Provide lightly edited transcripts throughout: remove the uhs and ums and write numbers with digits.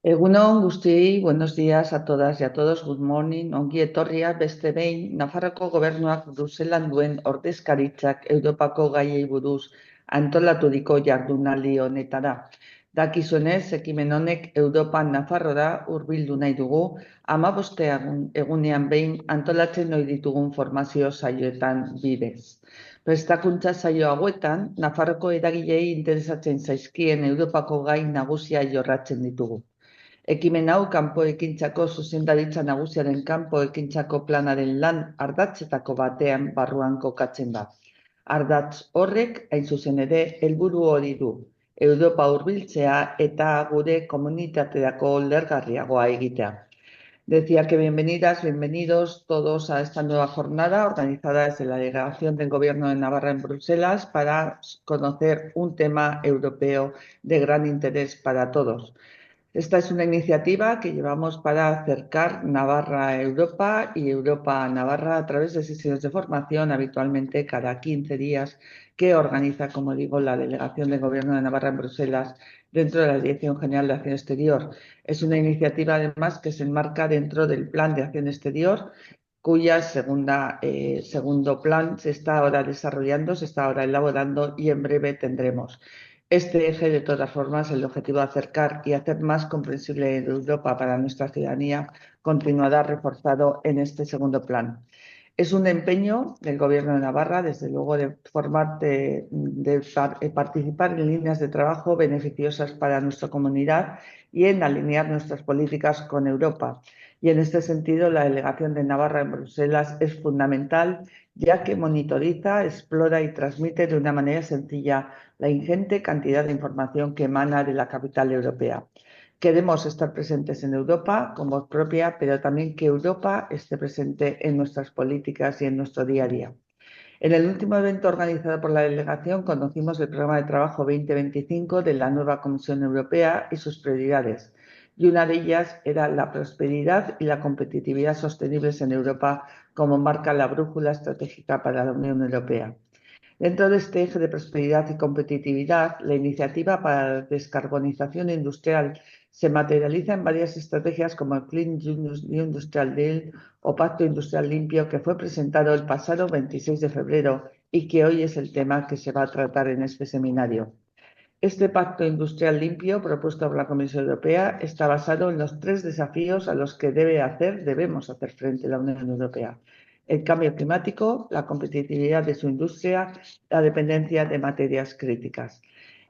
Egunon guztiei, buenos días a todas y a todos, good morning, ongi etorria beste behin, Nafarroko gobernuak Bruselan duen ordezkaritzak Europako gaiei buruz antolaturiko jardunaldi honetara. Dakizuenez, ekimen honek Europan Nafarrora hurbildu nahi dugu, 15 egunean behin antolatzen ohi ditugun formazio saioetan bidez. Prestakuntza saio hauetan, Nafarroko eragileei interesatzen zaizkien Europako gai nagusia jorratzen ditugu. Ekimen hau kanpo ekintzako zuzendaritza nagusiaren kanpo ekintzako planaren lan ardatzetako batean barruan kokatzen da. Ardatz horrek, hain zuzen ere, helburu hori du, Europa hurbiltzea eta gure komunitaterako lergarriagoa egitea. Decía que bienvenidas, bienvenidos todos a esta nueva jornada organizada desde la Delegación del Gobierno de Navarra en Bruselas para conocer un tema europeo de gran interés para todos. Esta es una iniciativa que llevamos para acercar Navarra a Europa y Europa a Navarra a través de sesiones de formación, habitualmente cada 15 días, que organiza, como digo, la Delegación del Gobierno de Navarra en Bruselas dentro de la Dirección General de Acción Exterior. Es una iniciativa, además, que se enmarca dentro del Plan de Acción Exterior, cuya segundo plan se está ahora desarrollando, se está ahora elaborando y en breve tendremos. Este eje, de todas formas, el objetivo de acercar y hacer más comprensible Europa para nuestra ciudadanía, continuará reforzado en este segundo plan. Es un empeño del Gobierno de Navarra, desde luego, de participar en líneas de trabajo beneficiosas para nuestra comunidad y en alinear nuestras políticas con Europa. Y en este sentido, la delegación de Navarra en Bruselas es fundamental, ya que monitoriza, explora y transmite de una manera sencilla la ingente cantidad de información que emana de la capital europea. Queremos estar presentes en Europa con voz propia, pero también que Europa esté presente en nuestras políticas y en nuestro día a día. En el último evento organizado por la delegación conocimos el programa de trabajo 2025 de la nueva Comisión Europea y sus prioridades, y una de ellas era la prosperidad y la competitividad sostenibles en Europa, como marca la brújula estratégica para la Unión Europea. Dentro de este eje de prosperidad y competitividad, la iniciativa para la descarbonización industrial se materializa en varias estrategias como el Clean New Industrial Deal o Pacto Industrial Limpio, que fue presentado el pasado 26 de febrero y que hoy es el tema que se va a tratar en este seminario. Este Pacto Industrial Limpio, propuesto por la Comisión Europea, está basado en los 3 desafíos a los que debemos hacer frente la Unión Europea: el cambio climático, la competitividad de su industria, la dependencia de materias críticas.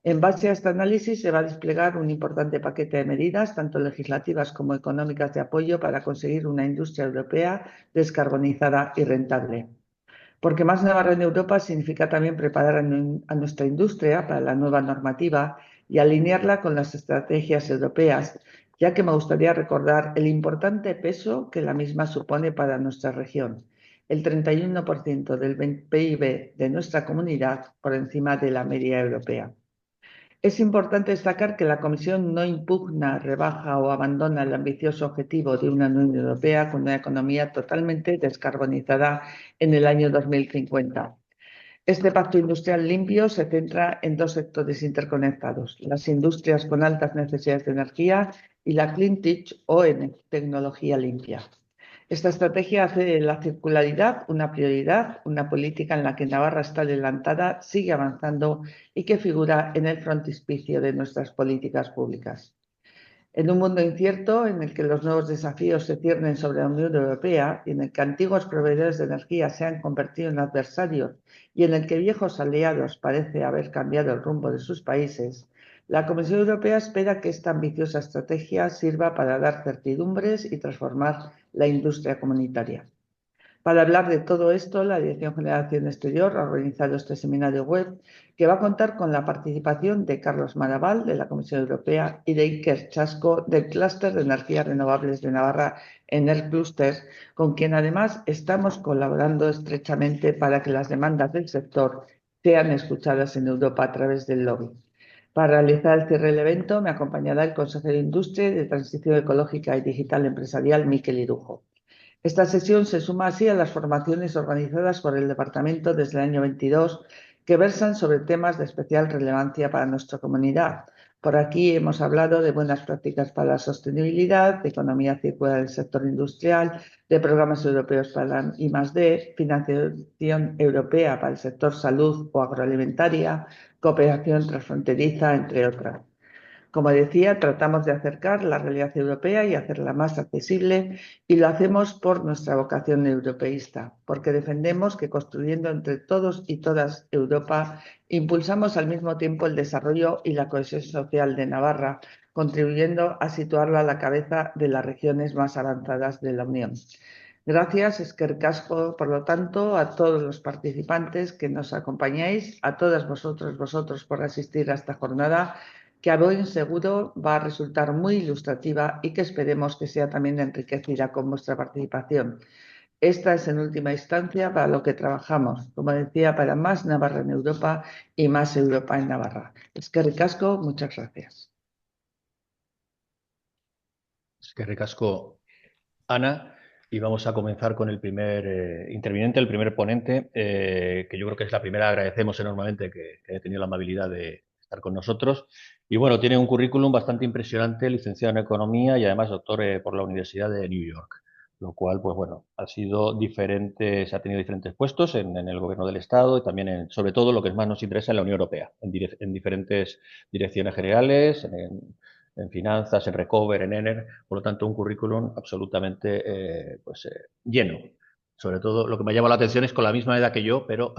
En base a este análisis se va a desplegar un importante paquete de medidas, tanto legislativas como económicas, de apoyo para conseguir una industria europea descarbonizada y rentable. Porque más Navarra en Europa significa también preparar a nuestra industria para la nueva normativa y alinearla con las estrategias europeas, ya que me gustaría recordar el importante peso que la misma supone para nuestra región: el 31% del PIB de nuestra comunidad, por encima de la media europea. Es importante destacar que la Comisión no impugna, rebaja o abandona el ambicioso objetivo de una Unión Europea con una economía totalmente descarbonizada en el año 2050. Este pacto industrial limpio se centra en 2 sectores interconectados: las industrias con altas necesidades de energía y la Clean Tech o en tecnología limpia. Esta estrategia hace de la circularidad una prioridad, una política en la que Navarra está adelantada, sigue avanzando y que figura en el frontispicio de nuestras políticas públicas. En un mundo incierto, en el que los nuevos desafíos se ciernen sobre la Unión Europea y en el que antiguos proveedores de energía se han convertido en adversarios y en el que viejos aliados parece haber cambiado el rumbo de sus países, la Comisión Europea espera que esta ambiciosa estrategia sirva para dar certidumbres y transformar la industria comunitaria. Para hablar de todo esto, la Dirección General de Acción Exterior ha organizado este seminario web, que va a contar con la participación de Carlos Maraval, de la Comisión Europea, y de Iker Chasco, del Clúster de Energías Renovables de Navarra, Enercluster, con quien además estamos colaborando estrechamente para que las demandas del sector sean escuchadas en Europa a través del lobby. Para realizar el cierre del evento me acompañará el consejero de Industria y de Transición Ecológica y Digital Empresarial, Mikel Irujo. Esta sesión se suma así a las formaciones organizadas por el Departamento desde el año 22, que versan sobre temas de especial relevancia para nuestra comunidad, Por aquí hemos hablado de buenas prácticas para la sostenibilidad, de economía circular del sector industrial, de programas europeos para la I+D, financiación europea para el sector salud o agroalimentaria, cooperación transfronteriza, entre otras. Como decía, tratamos de acercar la realidad europea y hacerla más accesible, y lo hacemos por nuestra vocación europeísta, porque defendemos que construyendo entre todos y todas Europa, impulsamos al mismo tiempo el desarrollo y la cohesión social de Navarra, contribuyendo a situarla a la cabeza de las regiones más avanzadas de la Unión. Gracias, eskerrik asko, por lo tanto, a todos los participantes que nos acompañáis, a todas vosotros por asistir a esta jornada, que a buen seguro va a resultar muy ilustrativa y que esperemos que sea también enriquecida con vuestra participación. Esta es en última instancia para lo que trabajamos, como decía, para más Navarra en Europa y más Europa en Navarra. Eskerrik asko, muchas gracias. Eskerrik asko, Ana, y vamos a comenzar con el primer interviniente, el primer ponente, que yo creo que es la primera. Agradecemos enormemente que haya tenido la amabilidad de estar con nosotros. Y bueno, tiene un currículum bastante impresionante, licenciado en Economía y además doctor por la Universidad de New York, lo cual, pues bueno, ha tenido diferentes puestos en el gobierno del Estado y también, sobre todo, lo que más nos interesa, en la Unión Europea, en diferentes direcciones generales, en finanzas, en Recover, en Ener. Por lo tanto, un currículum absolutamente lleno. Sobre todo, lo que me ha llamado la atención es con la misma edad que yo, pero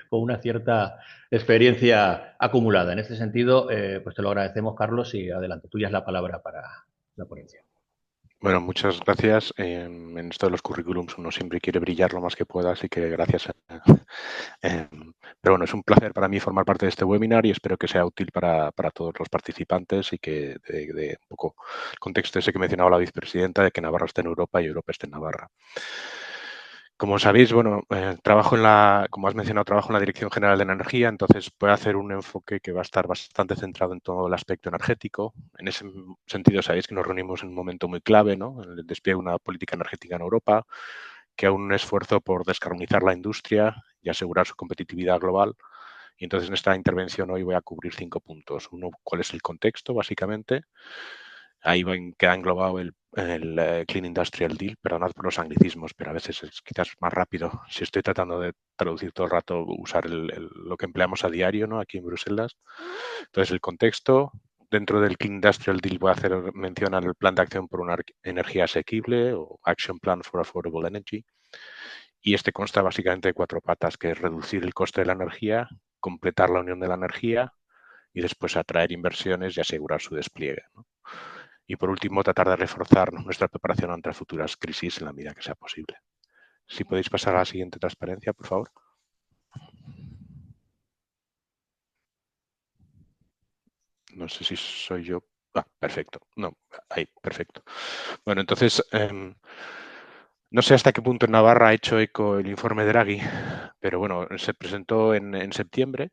con una cierta experiencia acumulada. En este sentido, pues te lo agradecemos, Carlos, y adelante. Tuya es la palabra para la ponencia. Bueno, muchas gracias. En esto de los currículums uno siempre quiere brillar lo más que pueda, así que gracias. Pero bueno, es un placer para mí formar parte de este webinar y espero que sea útil para todos los participantes y que de un poco el contexto ese que mencionaba la vicepresidenta, de que Navarra esté en Europa y Europa esté en Navarra. Como sabéis, bueno, como has mencionado, trabajo en la Dirección General de Energía, entonces voy a hacer un enfoque que va a estar bastante centrado en todo el aspecto energético. En ese sentido, sabéis que nos reunimos en un momento muy clave, ¿no? En el despliegue de una política energética en Europa, que hay un esfuerzo por descarbonizar la industria y asegurar su competitividad global. Y entonces en esta intervención hoy voy a cubrir 5 puntos. Uno, cuál es el contexto, básicamente. Ahí queda englobado el Clean Industrial Deal. Perdonad por los anglicismos, pero a veces es quizás más rápido si estoy tratando de traducir todo el rato, usar lo que empleamos a diario, ¿no? Aquí en Bruselas. Entonces, el contexto. Dentro del Clean Industrial Deal voy a hacer mención al Plan de Acción por una Energía Asequible, o Action Plan for Affordable Energy. Y este consta básicamente de 4 patas, que es reducir el coste de la energía, completar la unión de la energía y después atraer inversiones y asegurar su despliegue, ¿no? Y por último, tratar de reforzar nuestra preparación ante futuras crisis en la medida que sea posible. Si podéis pasar a la siguiente transparencia, por favor. No sé si soy yo. Ah, perfecto. No, ahí, perfecto. Bueno, entonces, no sé hasta qué punto en Navarra ha hecho eco el informe Draghi, pero bueno, se presentó en septiembre.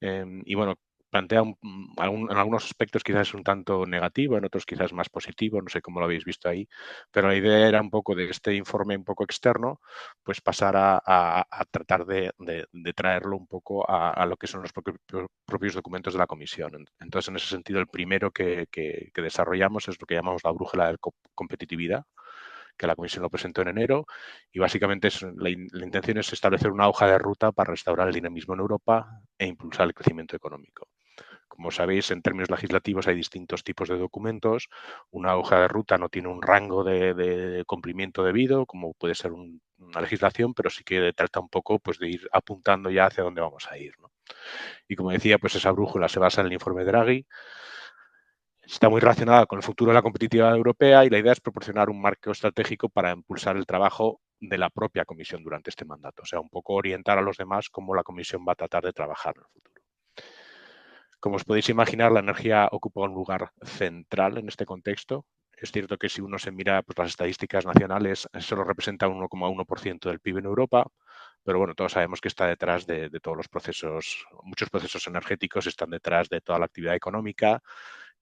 Y bueno, plantea en algunos aspectos quizás un tanto negativo, en otros quizás más positivo, no sé cómo lo habéis visto ahí, pero la idea era un poco de este informe un poco externo, pues pasar a tratar de traerlo un poco a lo que son los propios documentos de la comisión. Entonces, en ese sentido, el primero que desarrollamos es lo que llamamos la brújula de competitividad, que la Comisión lo presentó en enero, y básicamente la intención es establecer una hoja de ruta para restaurar el dinamismo en Europa e impulsar el crecimiento económico. Como sabéis, en términos legislativos hay distintos tipos de documentos. Una hoja de ruta no tiene un rango de cumplimiento debido, como puede ser una legislación, pero sí que trata un poco, pues, de ir apuntando ya hacia dónde vamos a ir, ¿no? Y como decía, pues esa brújula se basa en el informe Draghi. Está muy relacionada con el futuro de la competitividad europea y la idea es proporcionar un marco estratégico para impulsar el trabajo de la propia Comisión durante este mandato. O sea, un poco orientar a los demás cómo la Comisión va a tratar de trabajar en el futuro. Como os podéis imaginar, la energía ocupa un lugar central en este contexto. Es cierto que si uno se mira, pues, las estadísticas nacionales, solo representa un 1,1% del PIB en Europa, pero bueno, todos sabemos que está detrás de todos los procesos, muchos procesos energéticos están detrás de toda la actividad económica.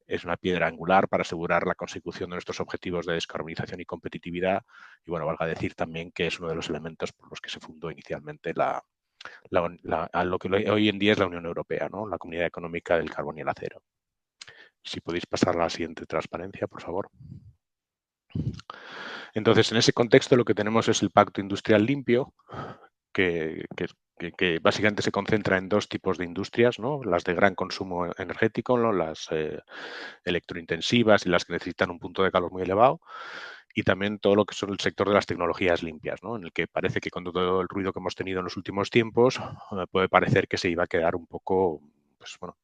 Es una piedra angular para asegurar la consecución de nuestros objetivos de descarbonización y competitividad. Y bueno, valga decir también que es uno de los elementos por los que se fundó inicialmente a lo que hoy en día es la Unión Europea, ¿no? La Comunidad Económica del Carbón y el Acero. Si podéis pasar a la siguiente transparencia, por favor. Entonces, en ese contexto lo que tenemos es el Pacto Industrial Limpio, que básicamente se concentra en dos tipos de industrias, ¿no? Las de gran consumo energético, ¿no? Las electrointensivas y las que necesitan un punto de calor muy elevado, y también todo lo que son el sector de las tecnologías limpias, ¿no? En el que parece que con todo el ruido que hemos tenido en los últimos tiempos, puede parecer que se iba a quedar un poco, pues bueno,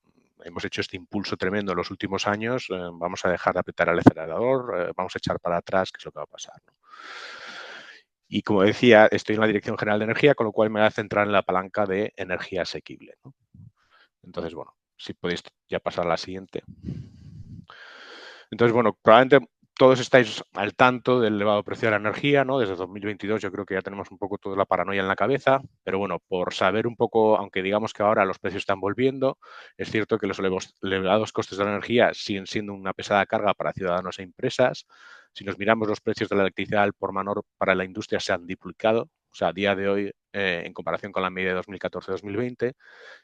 hemos hecho este impulso tremendo en los últimos años, vamos a dejar de apretar el acelerador, vamos a echar para atrás, ¿qué es lo que va a pasar? ¿No? Y como decía, estoy en la Dirección General de Energía, con lo cual me voy a centrar en la palanca de energía asequible, ¿no? Entonces, bueno, si podéis ya pasar a la siguiente. Entonces, bueno, probablemente todos estáis al tanto del elevado precio de la energía, ¿no? Desde 2022 yo creo que ya tenemos un poco toda la paranoia en la cabeza, pero bueno, por saber un poco, aunque digamos que ahora los precios están volviendo, es cierto que los elevados costes de la energía siguen siendo una pesada carga para ciudadanos e empresas. Si nos miramos los precios de la electricidad al por menor para la industria se han duplicado, o sea, a día de hoy, en comparación con la media de 2014-2020,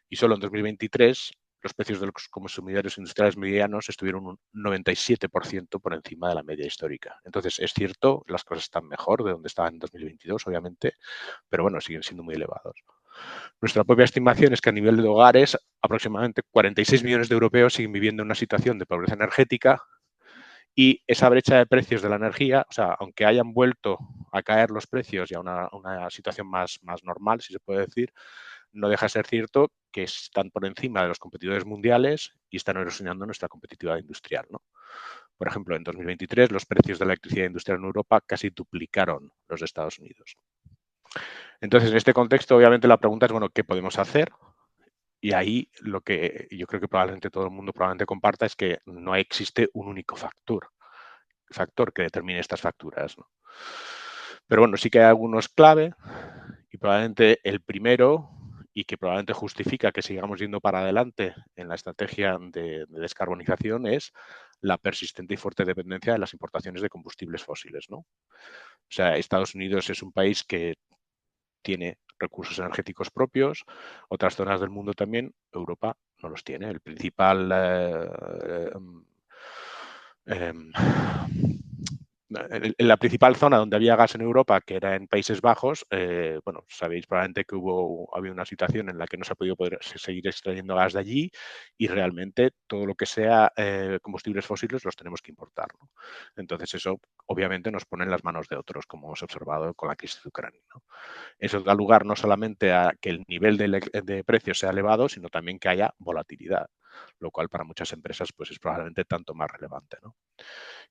y solo en 2023 los precios de los consumidores industriales medianos estuvieron un 97% por encima de la media histórica. Entonces, es cierto, las cosas están mejor de donde estaban en 2022, obviamente, pero bueno, siguen siendo muy elevados. Nuestra propia estimación es que a nivel de hogares, aproximadamente 46 millones de europeos siguen viviendo en una situación de pobreza energética, y esa brecha de precios de la energía, o sea, aunque hayan vuelto a caer los precios y a una situación más normal, si se puede decir, no deja de ser cierto que están por encima de los competidores mundiales y están erosionando nuestra competitividad industrial, ¿no? Por ejemplo, en 2023 los precios de la electricidad industrial en Europa casi duplicaron los de Estados Unidos. Entonces, en este contexto, obviamente la pregunta es, bueno, ¿qué podemos hacer? Y ahí lo que yo creo que probablemente todo el mundo probablemente comparta es que no existe un único factor que determine estas facturas, ¿no? Pero bueno, sí que hay algunos clave y probablemente el primero, y que probablemente justifica que sigamos yendo para adelante en la estrategia de descarbonización, es la persistente y fuerte dependencia de las importaciones de combustibles fósiles, ¿no? O sea, Estados Unidos es un país que tiene recursos energéticos propios, otras zonas del mundo también, Europa no los tiene. El principal la principal zona donde había gas en Europa, que era en Países Bajos, bueno, sabéis probablemente que había una situación en la que no se ha podido seguir extrayendo gas de allí, y realmente todo lo que sea combustibles fósiles los tenemos que importar, ¿no? Entonces eso obviamente nos pone en las manos de otros, como hemos observado con la crisis de Ucrania, ¿no? Eso da lugar no solamente a que el nivel de precios sea elevado, sino también que haya volatilidad, lo cual para muchas empresas pues es probablemente tanto más relevante, ¿no?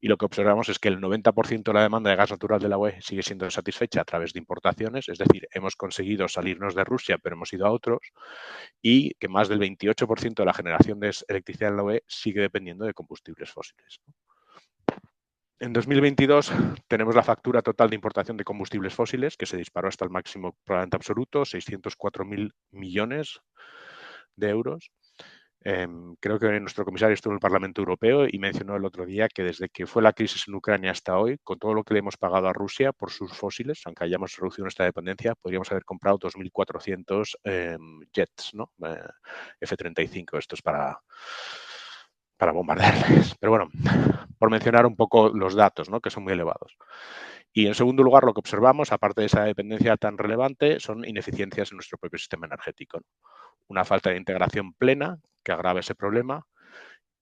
Y lo que observamos es que el 90% de la demanda de gas natural de la UE sigue siendo satisfecha a través de importaciones, es decir, hemos conseguido salirnos de Rusia, pero hemos ido a otros, y que más del 28% de la generación de electricidad en la UE sigue dependiendo de combustibles fósiles. En 2022 tenemos la factura total de importación de combustibles fósiles, que se disparó hasta el máximo probablemente absoluto, 604.000 millones de euros. Creo que nuestro comisario estuvo en el Parlamento Europeo y mencionó el otro día que desde que fue la crisis en Ucrania hasta hoy, con todo lo que le hemos pagado a Rusia por sus fósiles, aunque hayamos reducido nuestra dependencia, podríamos haber comprado 2.400 jets, ¿no? F-35, estos para bombardearles. Pero bueno, por mencionar un poco los datos, ¿no? Que son muy elevados. Y en segundo lugar, lo que observamos, aparte de esa dependencia tan relevante, son ineficiencias en nuestro propio sistema energético, ¿no? Una falta de integración plena que agrava ese problema,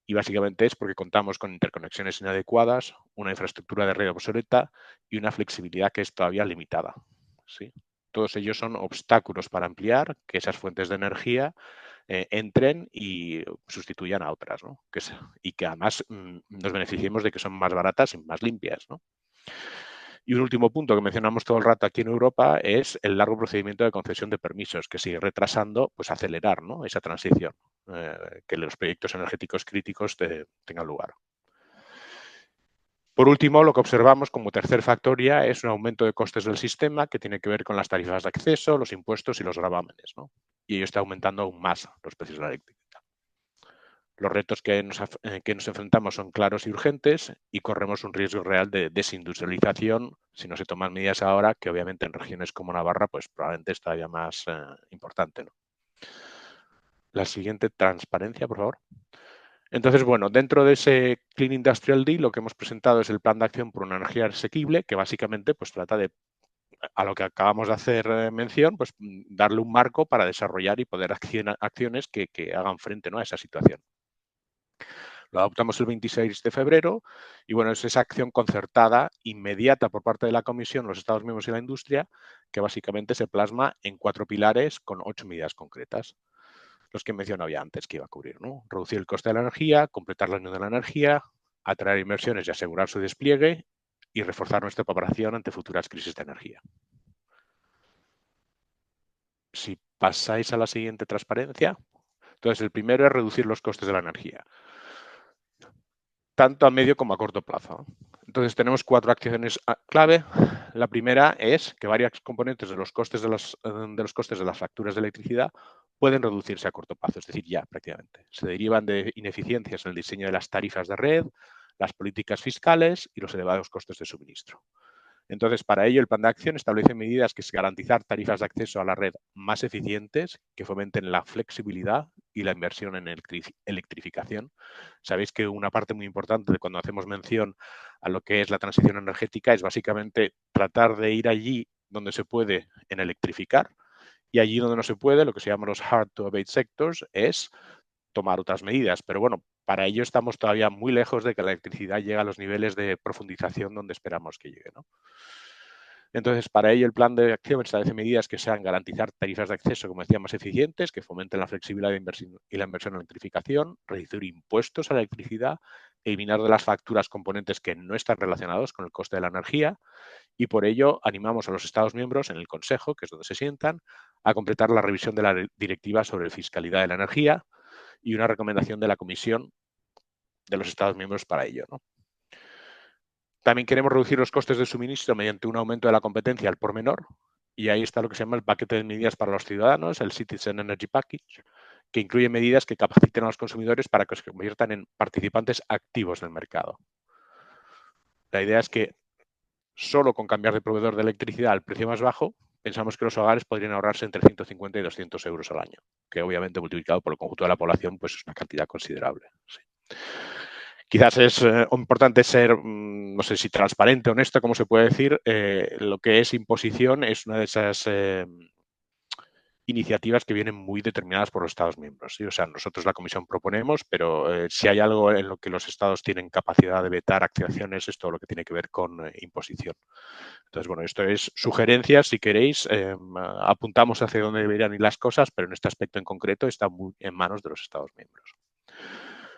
y básicamente es porque contamos con interconexiones inadecuadas, una infraestructura de red obsoleta y una flexibilidad que es todavía limitada, ¿sí? Todos ellos son obstáculos para ampliar que esas fuentes de energía entren y sustituyan a otras, ¿no? Y que además nos beneficiemos de que son más baratas y más limpias, ¿no? Y un último punto que mencionamos todo el rato aquí en Europa es el largo procedimiento de concesión de permisos, que sigue retrasando, pues acelerar, ¿no? Esa transición, que los proyectos energéticos críticos tengan lugar. Por último, lo que observamos como tercer factor ya es un aumento de costes del sistema que tiene que ver con las tarifas de acceso, los impuestos y los gravámenes, ¿no? Y ello está aumentando aún más los precios de la electricidad. Los retos que nos enfrentamos son claros y urgentes, y corremos un riesgo real de desindustrialización si no se toman medidas ahora, que obviamente en regiones como Navarra pues probablemente es todavía más importante, ¿no? La siguiente transparencia, por favor. Entonces, bueno, dentro de ese Clean Industrial Deal lo que hemos presentado es el Plan de Acción por una Energía Asequible, que básicamente pues, trata de, a lo que acabamos de hacer mención, pues darle un marco para desarrollar y poder acciones que hagan frente, ¿no?, a esa situación. Lo adoptamos el 26 de febrero y bueno, es esa acción concertada inmediata por parte de la Comisión, los Estados miembros y la industria, que básicamente se plasma en 4 pilares con 8 medidas concretas. Los que mencionaba ya antes que iba a cubrir, ¿no? Reducir el coste de la energía, completar la unión de la energía, atraer inversiones y asegurar su despliegue y reforzar nuestra preparación ante futuras crisis de energía. Si pasáis a la siguiente transparencia, entonces el primero es reducir los costes de la energía, tanto a medio como a corto plazo. Entonces tenemos 4 acciones clave. La primera es que varias componentes de los costes de las facturas de electricidad pueden reducirse a corto plazo, es decir, ya prácticamente. Se derivan de ineficiencias en el diseño de las tarifas de red, las políticas fiscales y los elevados costes de suministro. Entonces, para ello, el plan de acción establece medidas que es garantizar tarifas de acceso a la red más eficientes, que fomenten la flexibilidad y la inversión en electrificación. Sabéis que una parte muy importante de cuando hacemos mención a lo que es la transición energética es básicamente tratar de ir allí donde se puede en electrificar y allí donde no se puede, lo que se llama los hard to abate sectors, es tomar otras medidas. Pero bueno, para ello estamos todavía muy lejos de que la electricidad llegue a los niveles de profundización donde esperamos que llegue, ¿no? Entonces, para ello, el plan de acción establece medidas que sean garantizar tarifas de acceso, como decía, más eficientes, que fomenten la flexibilidad de inversión y la inversión en electrificación, reducir impuestos a la electricidad, eliminar de las facturas componentes que no están relacionados con el coste de la energía y por ello animamos a los Estados miembros en el Consejo, que es donde se sientan, a completar la revisión de la directiva sobre fiscalidad de la energía y una recomendación de la Comisión de los Estados miembros para ello, ¿no? También queremos reducir los costes de suministro mediante un aumento de la competencia al por menor. Y ahí está lo que se llama el paquete de medidas para los ciudadanos, el Citizen Energy Package, que incluye medidas que capaciten a los consumidores para que se conviertan en participantes activos del mercado. La idea es que solo con cambiar de proveedor de electricidad al precio más bajo, pensamos que los hogares podrían ahorrarse entre 150 y 200 euros al año, que obviamente multiplicado por el conjunto de la población pues es una cantidad considerable. Sí. Quizás es importante ser, no sé si transparente, honesto, como se puede decir. Lo que es imposición es una de esas iniciativas que vienen muy determinadas por los Estados miembros, ¿sí? O sea, nosotros la Comisión proponemos, pero si hay algo en lo que los Estados tienen capacidad de vetar acciones es todo lo que tiene que ver con imposición. Entonces, bueno, esto es sugerencias, si queréis, apuntamos hacia dónde deberían ir las cosas, pero en este aspecto en concreto está muy en manos de los Estados miembros.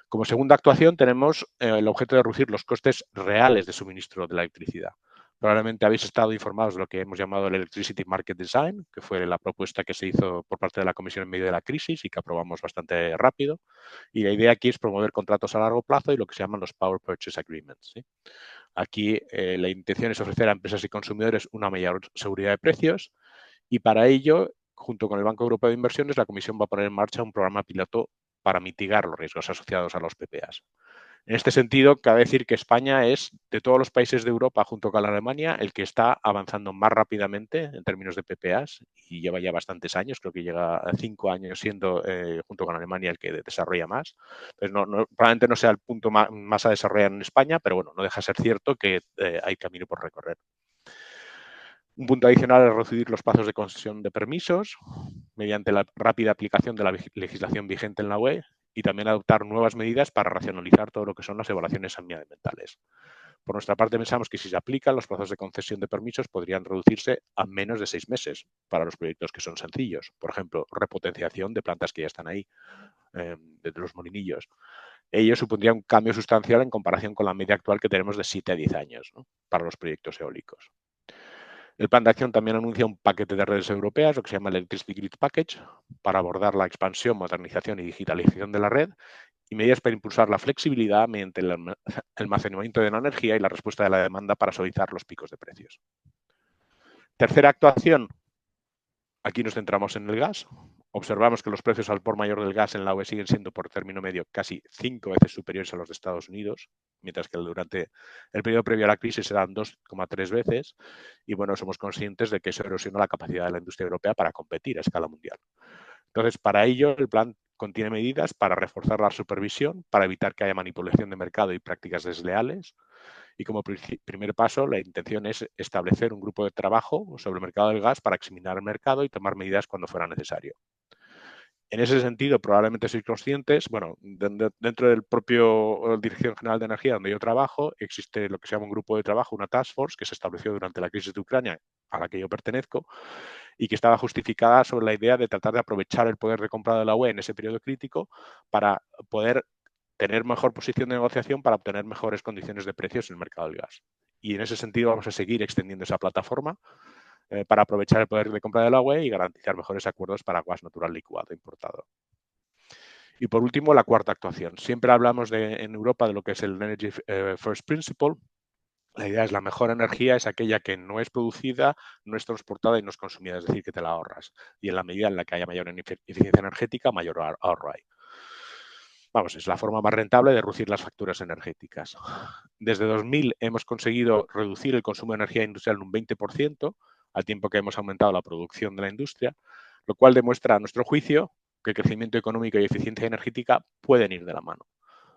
Como segunda actuación tenemos el objeto de reducir los costes reales de suministro de la electricidad. Probablemente habéis estado informados de lo que hemos llamado el Electricity Market Design, que fue la propuesta que se hizo por parte de la Comisión en medio de la crisis y que aprobamos bastante rápido. Y la idea aquí es promover contratos a largo plazo y lo que se llaman los Power Purchase Agreements, ¿sí? Aquí la intención es ofrecer a empresas y consumidores una mayor seguridad de precios y para ello, junto con el Banco Europeo de Inversiones, la Comisión va a poner en marcha un programa piloto para mitigar los riesgos asociados a los PPAs. En este sentido, cabe decir que España es, de todos los países de Europa, junto con la Alemania, el que está avanzando más rápidamente en términos de PPAs y lleva ya bastantes años, creo que llega a 5 años siendo, junto con Alemania, el que desarrolla más. Entonces, probablemente no sea el punto más a desarrollar en España, pero bueno, no deja de ser cierto que hay camino por recorrer. Un punto adicional es reducir los plazos de concesión de permisos mediante la rápida aplicación de la legislación vigente en la UE y también adoptar nuevas medidas para racionalizar todo lo que son las evaluaciones ambientales. Por nuestra parte, pensamos que si se aplican, los plazos de concesión de permisos podrían reducirse a menos de 6 meses para los proyectos que son sencillos. Por ejemplo, repotenciación de plantas que ya están ahí, de los molinillos. Ello supondría un cambio sustancial en comparación con la media actual que tenemos de 7 a 10 años, ¿no?, para los proyectos eólicos. El plan de acción también anuncia un paquete de redes europeas, lo que se llama el Electricity Grid Package, para abordar la expansión, modernización y digitalización de la red y medidas para impulsar la flexibilidad mediante el almacenamiento de la energía y la respuesta de la demanda para suavizar los picos de precios. Tercera actuación, aquí nos centramos en el gas. Observamos que los precios al por mayor del gas en la UE siguen siendo por término medio casi 5 veces superiores a los de Estados Unidos, mientras que durante el periodo previo a la crisis eran 2,3 veces. Y bueno, somos conscientes de que eso erosiona la capacidad de la industria europea para competir a escala mundial. Entonces, para ello, el plan contiene medidas para reforzar la supervisión, para evitar que haya manipulación de mercado y prácticas desleales. Y como primer paso, la intención es establecer un grupo de trabajo sobre el mercado del gas para examinar el mercado y tomar medidas cuando fuera necesario. En ese sentido, probablemente sois conscientes, bueno, dentro del propio Dirección General de Energía donde yo trabajo, existe lo que se llama un grupo de trabajo, una task force, que se estableció durante la crisis de Ucrania, a la que yo pertenezco, y que estaba justificada sobre la idea de tratar de aprovechar el poder de compra de la UE en ese periodo crítico para poder tener mejor posición de negociación para obtener mejores condiciones de precios en el mercado del gas. Y en ese sentido vamos a seguir extendiendo esa plataforma para aprovechar el poder de compra del agua y garantizar mejores acuerdos para gas natural licuado importado. Y por último, la cuarta actuación. Siempre hablamos en Europa de lo que es el Energy First Principle. La idea es la mejor energía es aquella que no es producida, no es transportada y no es consumida, es decir, que te la ahorras. Y en la medida en la que haya mayor eficiencia energética, mayor ahorro hay. Vamos, es la forma más rentable de reducir las facturas energéticas. Desde 2000 hemos conseguido reducir el consumo de energía industrial en un 20%, al tiempo que hemos aumentado la producción de la industria, lo cual demuestra, a nuestro juicio, que el crecimiento económico y eficiencia energética pueden ir de la mano.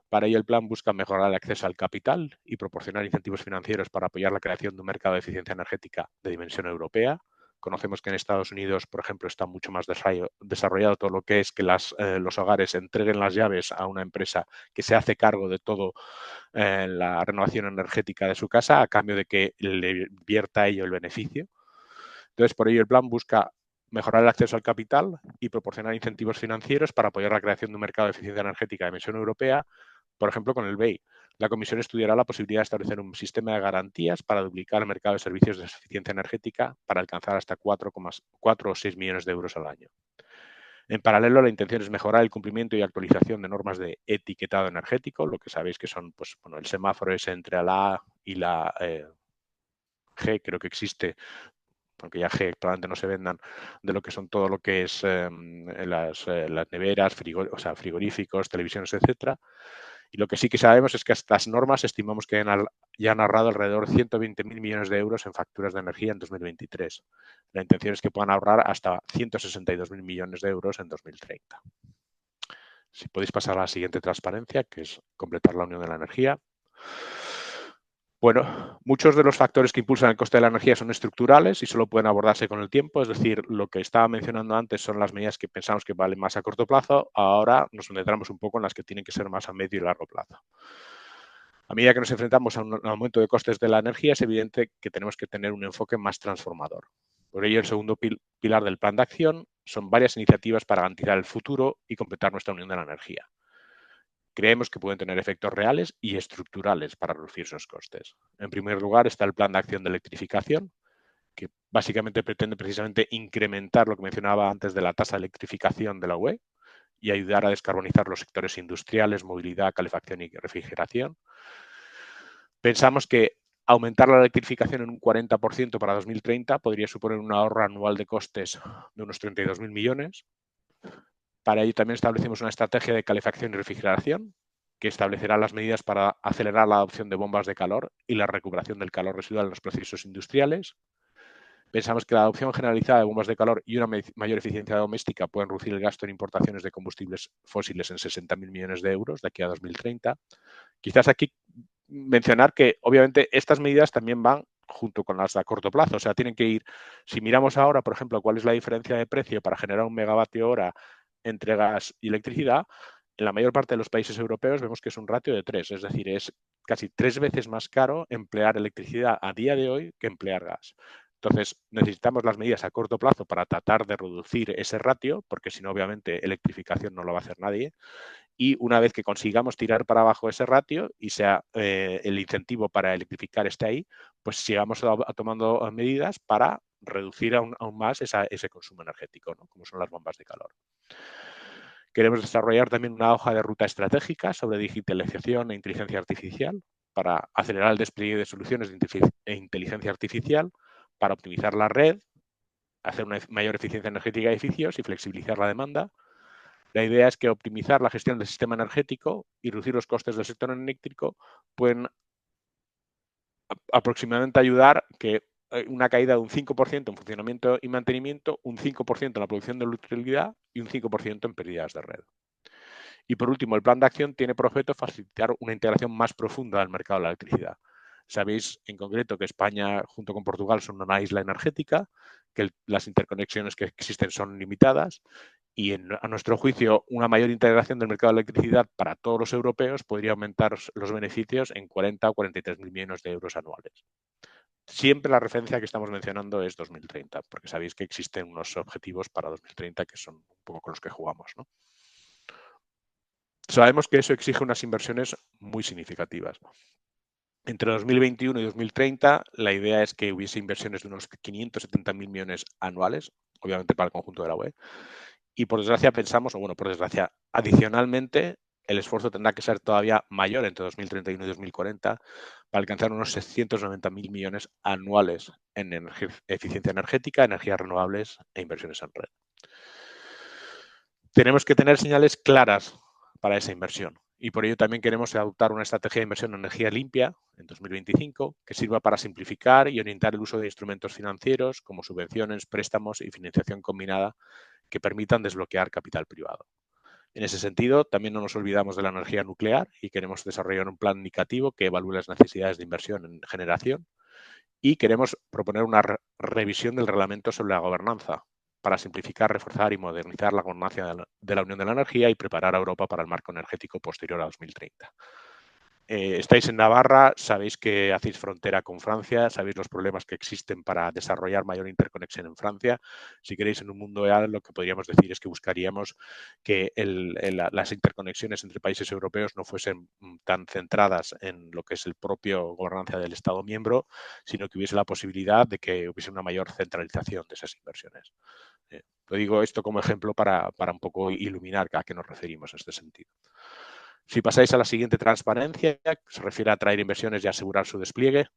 Para ello, el plan busca mejorar el acceso al capital y proporcionar incentivos financieros para apoyar la creación de un mercado de eficiencia energética de dimensión europea. Conocemos que en Estados Unidos, por ejemplo, está mucho más desarrollado todo lo que es que los hogares entreguen las llaves a una empresa que se hace cargo de todo la renovación energética de su casa a cambio de que le vierta a ello el beneficio. Entonces, por ello, el plan busca mejorar el acceso al capital y proporcionar incentivos financieros para apoyar la creación de un mercado de eficiencia energética de dimensión europea, por ejemplo, con el BEI. La Comisión estudiará la posibilidad de establecer un sistema de garantías para duplicar el mercado de servicios de eficiencia energética para alcanzar hasta 4 o 6 millones de euros al año. En paralelo, la intención es mejorar el cumplimiento y actualización de normas de etiquetado energético, lo que sabéis que son pues, bueno, el semáforo es entre la A y la G, creo que existe, aunque ya G probablemente no se vendan, de lo que son todo lo que es las neveras, frigoríficos, televisiones, etcétera. Y lo que sí que sabemos es que estas normas estimamos que ya han ahorrado alrededor de 120.000 millones de euros en facturas de energía en 2023. La intención es que puedan ahorrar hasta 162.000 millones de euros en 2030. Si podéis pasar a la siguiente transparencia, que es completar la unión de la energía. Bueno, muchos de los factores que impulsan el coste de la energía son estructurales y solo pueden abordarse con el tiempo. Es decir, lo que estaba mencionando antes son las medidas que pensamos que valen más a corto plazo. Ahora nos centramos un poco en las que tienen que ser más a medio y largo plazo. A medida que nos enfrentamos a un aumento de costes de la energía, es evidente que tenemos que tener un enfoque más transformador. Por ello, el segundo pilar del plan de acción son varias iniciativas para garantizar el futuro y completar nuestra unión de la energía. Creemos que pueden tener efectos reales y estructurales para reducir esos costes. En primer lugar está el Plan de Acción de Electrificación, que básicamente pretende precisamente incrementar lo que mencionaba antes de la tasa de electrificación de la UE y ayudar a descarbonizar los sectores industriales, movilidad, calefacción y refrigeración. Pensamos que aumentar la electrificación en un 40% para 2030 podría suponer un ahorro anual de costes de unos 32.000 millones. Para ello también establecimos una estrategia de calefacción y refrigeración que establecerá las medidas para acelerar la adopción de bombas de calor y la recuperación del calor residual en los procesos industriales. Pensamos que la adopción generalizada de bombas de calor y una mayor eficiencia doméstica pueden reducir el gasto en importaciones de combustibles fósiles en 60.000 millones de euros de aquí a 2030. Quizás aquí mencionar que obviamente estas medidas también van junto con las a corto plazo, o sea, tienen que ir, si miramos ahora, por ejemplo, cuál es la diferencia de precio para generar un megavatio hora entre gas y electricidad, en la mayor parte de los países europeos vemos que es un ratio de 3, es decir, es casi 3 veces más caro emplear electricidad a día de hoy que emplear gas. Entonces, necesitamos las medidas a corto plazo para tratar de reducir ese ratio, porque si no, obviamente, electrificación no lo va a hacer nadie. Y una vez que consigamos tirar para abajo ese ratio y sea el incentivo para electrificar esté ahí, pues sigamos tomando medidas para reducir aún más ese consumo energético, ¿no? Como son las bombas de calor. Queremos desarrollar también una hoja de ruta estratégica sobre digitalización e inteligencia artificial para acelerar el despliegue de soluciones de inteligencia artificial, para optimizar la red, hacer una mayor eficiencia energética de edificios y flexibilizar la demanda. La idea es que optimizar la gestión del sistema energético y reducir los costes del sector eléctrico pueden aproximadamente ayudar que una caída de un 5% en funcionamiento y mantenimiento, un 5% en la producción de electricidad y un 5% en pérdidas de red. Y por último, el plan de acción tiene por objeto facilitar una integración más profunda del mercado de la electricidad. Sabéis en concreto que España junto con Portugal son una isla energética, que las interconexiones que existen son limitadas y a nuestro juicio una mayor integración del mercado de electricidad para todos los europeos podría aumentar los beneficios en 40 o 43.000 millones de euros anuales. Siempre la referencia que estamos mencionando es 2030, porque sabéis que existen unos objetivos para 2030 que son un poco con los que jugamos, ¿no? Sabemos que eso exige unas inversiones muy significativas. Entre 2021 y 2030, la idea es que hubiese inversiones de unos 570.000 millones anuales, obviamente para el conjunto de la UE. Y por desgracia pensamos, o bueno, por desgracia, adicionalmente, el esfuerzo tendrá que ser todavía mayor entre 2031 y 2040 para alcanzar unos 690.000 millones anuales en eficiencia energética, energías renovables e inversiones en red. Tenemos que tener señales claras para esa inversión y por ello también queremos adoptar una estrategia de inversión en energía limpia en 2025 que sirva para simplificar y orientar el uso de instrumentos financieros como subvenciones, préstamos y financiación combinada que permitan desbloquear capital privado. En ese sentido, también no nos olvidamos de la energía nuclear y queremos desarrollar un plan indicativo que evalúe las necesidades de inversión en generación y queremos proponer una revisión del reglamento sobre la gobernanza para simplificar, reforzar y modernizar la gobernanza de la Unión de la Energía y preparar a Europa para el marco energético posterior a 2030. Estáis en Navarra, sabéis que hacéis frontera con Francia, sabéis los problemas que existen para desarrollar mayor interconexión en Francia. Si queréis, en un mundo ideal, lo que podríamos decir es que buscaríamos que las interconexiones entre países europeos no fuesen tan centradas en lo que es el propio gobernanza del Estado miembro, sino que hubiese la posibilidad de que hubiese una mayor centralización de esas inversiones. Lo digo esto como ejemplo para un poco iluminar a qué nos referimos en este sentido. Si pasáis a la siguiente transparencia, que se refiere a atraer inversiones y asegurar su despliegue,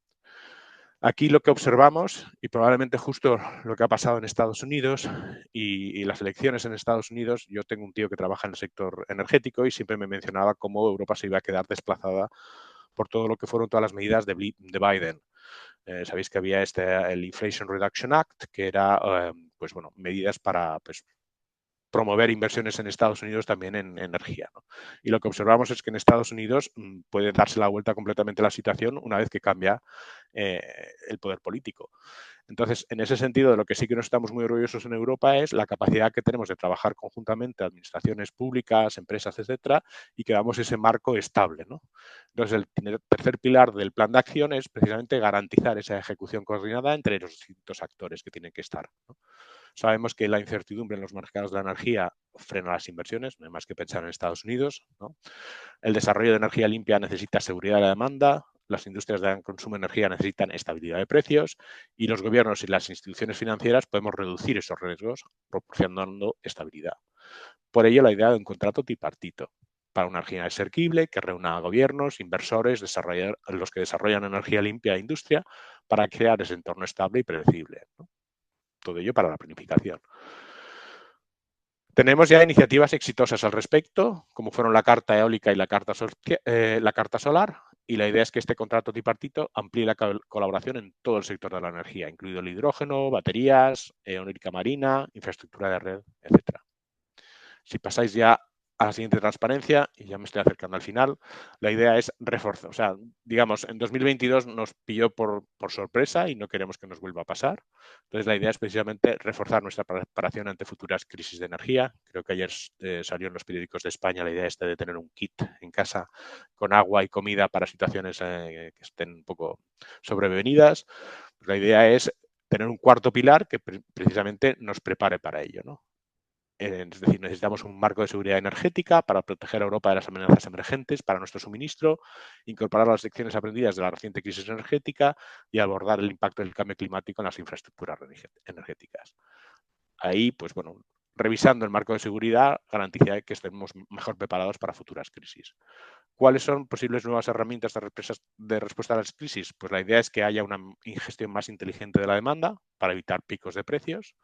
aquí lo que observamos, y probablemente justo lo que ha pasado en Estados Unidos y las elecciones en Estados Unidos, yo tengo un tío que trabaja en el sector energético y siempre me mencionaba cómo Europa se iba a quedar desplazada por todo lo que fueron todas las medidas de Biden. Sabéis que había el Inflation Reduction Act, que era pues bueno, medidas para pues, promover inversiones en Estados Unidos también en energía, ¿no? Y lo que observamos es que en Estados Unidos puede darse la vuelta completamente a la situación una vez que cambia el poder político. Entonces, en ese sentido, de lo que sí que nos estamos muy orgullosos en Europa es la capacidad que tenemos de trabajar conjuntamente administraciones públicas, empresas, etcétera, y que damos ese marco estable, ¿no? Entonces, el tercer pilar del plan de acción es precisamente garantizar esa ejecución coordinada entre los distintos actores que tienen que estar, ¿no? Sabemos que la incertidumbre en los mercados de la energía frena las inversiones, no hay más que pensar en Estados Unidos, ¿no? El desarrollo de energía limpia necesita seguridad de la demanda, las industrias de consumo de energía necesitan estabilidad de precios y los gobiernos y las instituciones financieras podemos reducir esos riesgos proporcionando estabilidad. Por ello, la idea de un contrato tripartito para una energía asequible que reúna a gobiernos, inversores, los que desarrollan energía limpia e industria para crear ese entorno estable y predecible, ¿no? Todo ello para la planificación. Tenemos ya iniciativas exitosas al respecto, como fueron la Carta Eólica y la Carta Solar, y la idea es que este contrato tripartito amplíe la colaboración en todo el sector de la energía, incluido el hidrógeno, baterías, eólica marina, infraestructura de red, etc. Si pasáis ya a la siguiente transparencia, y ya me estoy acercando al final, la idea es reforzar. O sea, digamos, en 2022 nos pilló por sorpresa y no queremos que nos vuelva a pasar. Entonces, la idea es precisamente reforzar nuestra preparación ante futuras crisis de energía. Creo que ayer salió en los periódicos de España la idea esta de tener un kit en casa con agua y comida para situaciones que estén un poco sobrevenidas. Pues la idea es tener un cuarto pilar que precisamente nos prepare para ello, ¿no? Es decir, necesitamos un marco de seguridad energética para proteger a Europa de las amenazas emergentes para nuestro suministro, incorporar las lecciones aprendidas de la reciente crisis energética y abordar el impacto del cambio climático en las infraestructuras energéticas. Ahí, pues bueno, revisando el marco de seguridad, garantiza que estemos mejor preparados para futuras crisis. ¿Cuáles son posibles nuevas herramientas de respuesta a las crisis? Pues la idea es que haya una ingestión más inteligente de la demanda para evitar picos de precios,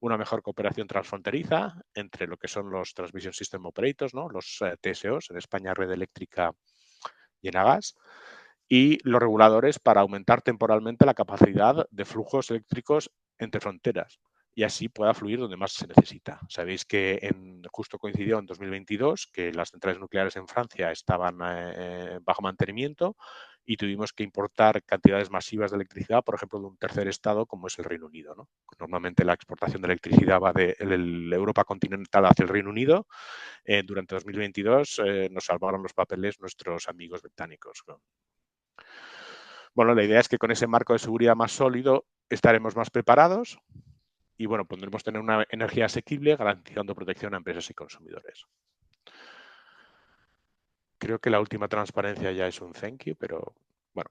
una mejor cooperación transfronteriza entre lo que son los Transmission System Operators, ¿no? Los TSOs, en España Red Eléctrica y Enagas, y los reguladores para aumentar temporalmente la capacidad de flujos eléctricos entre fronteras y así pueda fluir donde más se necesita. Sabéis que justo coincidió en 2022 que las centrales nucleares en Francia estaban bajo mantenimiento y tuvimos que importar cantidades masivas de electricidad, por ejemplo, de un tercer estado como es el Reino Unido, ¿no? Normalmente la exportación de electricidad va de Europa continental hacia el Reino Unido. Durante 2022 nos salvaron los papeles nuestros amigos británicos. Bueno, la idea es que con ese marco de seguridad más sólido estaremos más preparados y bueno, podremos tener una energía asequible garantizando protección a empresas y consumidores. Creo que la última transparencia ya es un thank you, pero bueno,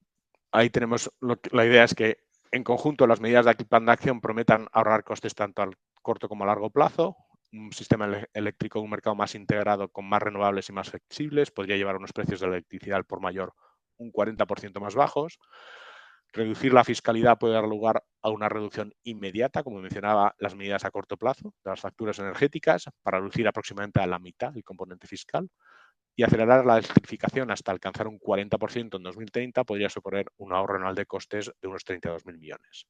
ahí tenemos, la idea es que en conjunto las medidas de plan de acción prometan ahorrar costes tanto al corto como a largo plazo. Un sistema eléctrico de un mercado más integrado con más renovables y más flexibles podría llevar a unos precios de la electricidad al por mayor un 40% más bajos. Reducir la fiscalidad puede dar lugar a una reducción inmediata, como mencionaba, las medidas a corto plazo de las facturas energéticas para reducir aproximadamente a la mitad el componente fiscal y acelerar la electrificación hasta alcanzar un 40% en 2030 podría suponer un ahorro anual de costes de unos 32.000 millones.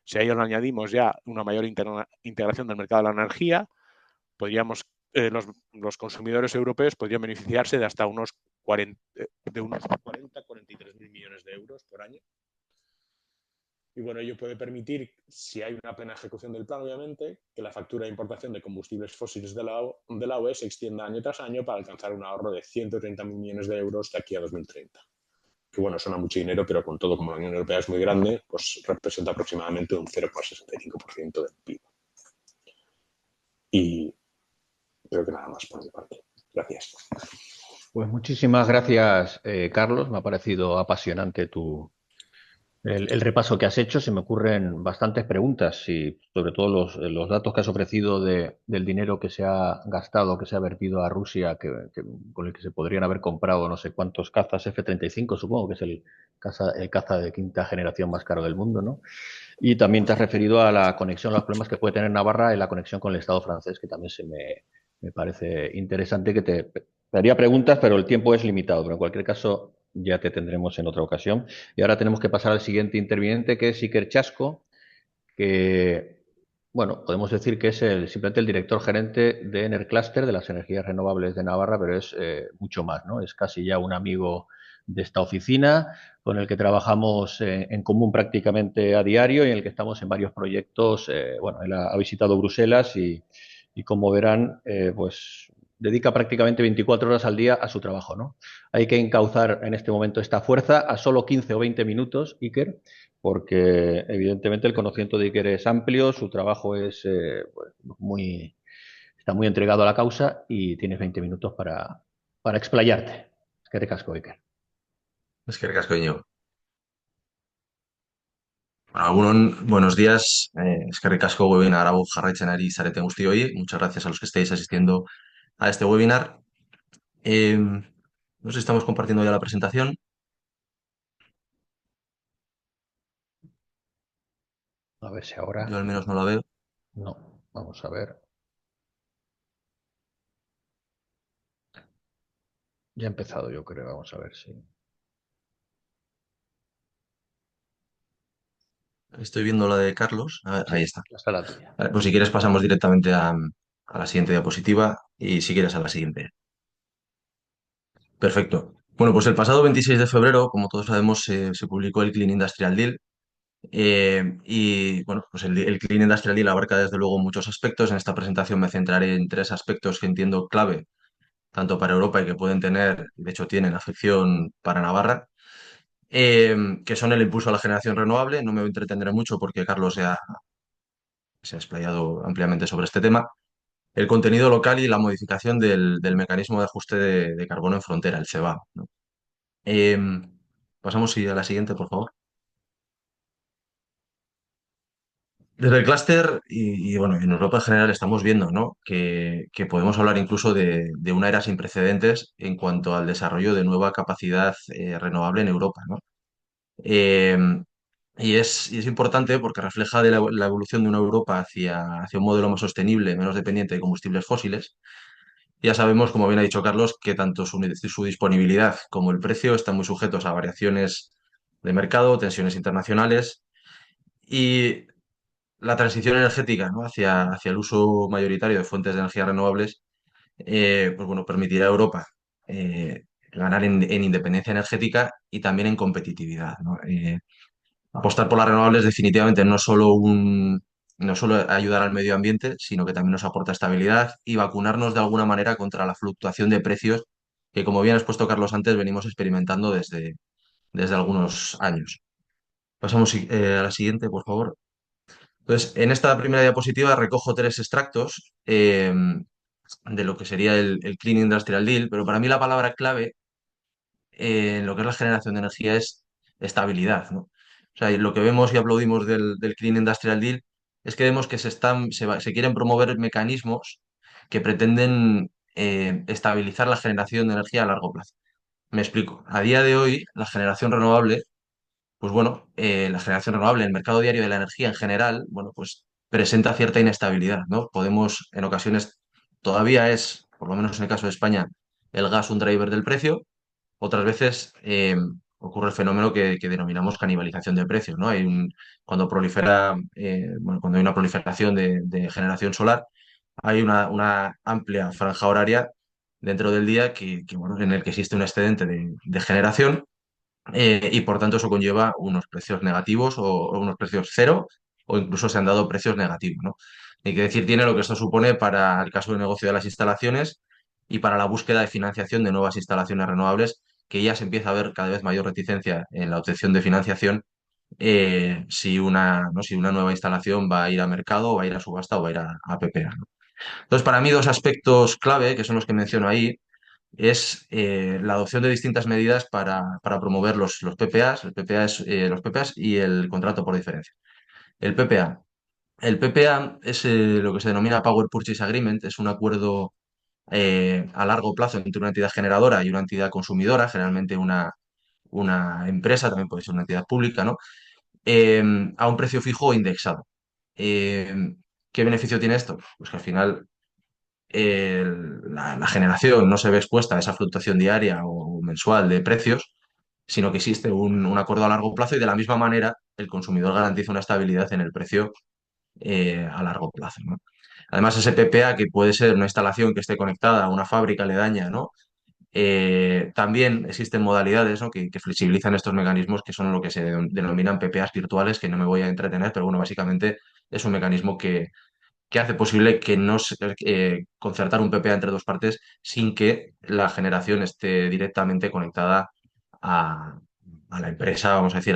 Si a ello le añadimos ya una mayor integración del mercado de la energía, podríamos, los consumidores europeos podrían beneficiarse de hasta unos 43.000 millones de euros por año. Y bueno, ello puede permitir, si hay una plena ejecución del plan, obviamente, que la factura de importación de combustibles fósiles de la UE se extienda año tras año para alcanzar un ahorro de 130.000 millones de euros de aquí a 2030. Que bueno, suena mucho dinero, pero con todo, como la Unión Europea es muy grande, pues representa aproximadamente un 0,65% del PIB. Y creo que nada más por mi parte. Gracias. Pues muchísimas gracias, Carlos. Me ha parecido apasionante el repaso que has hecho. Se me ocurren bastantes preguntas y sobre todo los datos que has ofrecido del dinero que se ha gastado, que se ha vertido a Rusia, con el que se podrían haber comprado no sé cuántos cazas F-35, supongo que es el caza de quinta generación más caro del mundo, ¿no? Y también te has referido a la conexión, a los problemas que puede tener Navarra en la conexión con el Estado francés, que también me parece interesante, que te haría preguntas, pero el tiempo es limitado. Pero en cualquier caso, ya te tendremos en otra ocasión. Y ahora tenemos que pasar al siguiente interviniente, que es Iker Chasco, que, bueno, podemos decir que es simplemente el director gerente de Enercluster, de las energías renovables de Navarra, pero es mucho más, ¿no? Es casi ya un amigo de esta oficina, con el que trabajamos en común prácticamente a diario y en el que estamos en varios proyectos. Bueno, él ha visitado Bruselas y como verán, pues dedica prácticamente 24 horas al día a su trabajo, ¿no? Hay que encauzar en este momento esta fuerza a solo 15 o 20 minutos, Iker, porque evidentemente el conocimiento de Iker es amplio, su trabajo es pues, está muy entregado a la causa y tienes 20 minutos para explayarte. Es que recasco, Iker. Es que ricasco, Iñigo. Bueno, buenos días. Es que ricasco webinar hau jarraitzen ari zareten guztioi. Muchas gracias a los que estéis asistiendo a este webinar. No sé si estamos compartiendo ya la presentación. A ver si ahora... Yo al menos no la veo. No, vamos a ver. Ya ha empezado, yo creo. Vamos a ver si... Estoy viendo la de Carlos. A ver, Sí, ahí está. ya está la tuya. Vale, pues si quieres pasamos directamente a la siguiente diapositiva y si quieres a la siguiente. Perfecto. Bueno, pues el pasado 26 de febrero, como todos sabemos, se publicó el Clean Industrial Deal. Y bueno, pues el Clean Industrial Deal abarca desde luego muchos aspectos. En esta presentación me centraré en tres aspectos que entiendo clave, tanto para Europa y que pueden tener, de hecho tienen afección para Navarra, que son el impulso a la generación renovable. No me entretendré mucho porque Carlos se ha explayado ampliamente sobre este tema. El contenido local y la modificación del mecanismo de ajuste de carbono en frontera, el CEBA, ¿no? Pasamos a la siguiente, por favor. Desde el clúster bueno, en Europa en general estamos viendo, ¿no? que podemos hablar incluso de una era sin precedentes en cuanto al desarrollo de nueva capacidad renovable en Europa, ¿no? Eh, y es importante porque refleja la evolución de una Europa hacia un modelo más sostenible, menos dependiente de combustibles fósiles. Ya sabemos, como bien ha dicho Carlos, que tanto su disponibilidad como el precio están muy sujetos a variaciones de mercado, tensiones internacionales y la transición energética, ¿no? hacia el uso mayoritario de fuentes de energía renovables, pues bueno, permitirá a Europa ganar en independencia energética y también en competitividad, ¿no? Apostar por las renovables definitivamente no solo ayudar al medio ambiente, sino que también nos aporta estabilidad y vacunarnos de alguna manera contra la fluctuación de precios que, como bien ha expuesto Carlos antes, venimos experimentando desde algunos años. Pasamos a la siguiente, por favor. Entonces, en esta primera diapositiva recojo tres extractos de lo que sería el Clean Industrial Deal, pero para mí la palabra clave en lo que es la generación de energía es estabilidad, ¿no? O sea, y lo que vemos y aplaudimos del Clean Industrial Deal es que vemos que se quieren promover mecanismos que pretenden estabilizar la generación de energía a largo plazo. Me explico. A día de hoy, la generación renovable, pues bueno, la generación renovable, el mercado diario de la energía en general, bueno, pues presenta cierta inestabilidad, ¿no? Podemos, en ocasiones, todavía es, por lo menos en el caso de España, el gas un driver del precio. Otras veces ocurre el fenómeno que denominamos canibalización de precios, ¿no? Cuando prolifera, bueno, cuando hay una proliferación de generación solar, hay una amplia franja horaria dentro del día bueno, en el que existe un excedente de generación y por tanto eso conlleva unos precios negativos o unos precios cero o incluso se han dado precios negativos, ¿no? Hay que decir, tiene lo que esto supone para el caso del negocio de las instalaciones y para la búsqueda de financiación de nuevas instalaciones renovables, que ya se empieza a ver cada vez mayor reticencia en la obtención de financiación si una nueva instalación va a ir a mercado, va a ir a subasta o va a ir a PPA, ¿no? Entonces, para mí, dos aspectos clave, que son los que menciono ahí, es la adopción de distintas medidas para promover los PPAs, los PPAs y el contrato por diferencia. El PPA. El PPA es lo que se denomina Power Purchase Agreement, es un acuerdo a largo plazo entre una entidad generadora y una entidad consumidora, generalmente una empresa, también puede ser una entidad pública, ¿no? A un precio fijo o indexado. Eh, ¿Qué beneficio tiene esto? Pues que al final la generación no se ve expuesta a esa fluctuación diaria o mensual de precios, sino que existe un acuerdo a largo plazo y de la misma manera el consumidor garantiza una estabilidad en el precio a largo plazo, ¿no? Además, ese PPA, que puede ser una instalación que esté conectada a una fábrica aledaña, ¿no? También existen modalidades, ¿no? que flexibilizan estos mecanismos que son lo que se denominan PPAs virtuales, que no me voy a entretener, pero bueno, básicamente es un mecanismo que hace posible que no concertar un PPA entre dos partes sin que la generación esté directamente conectada a, a la empresa, vamos a decir,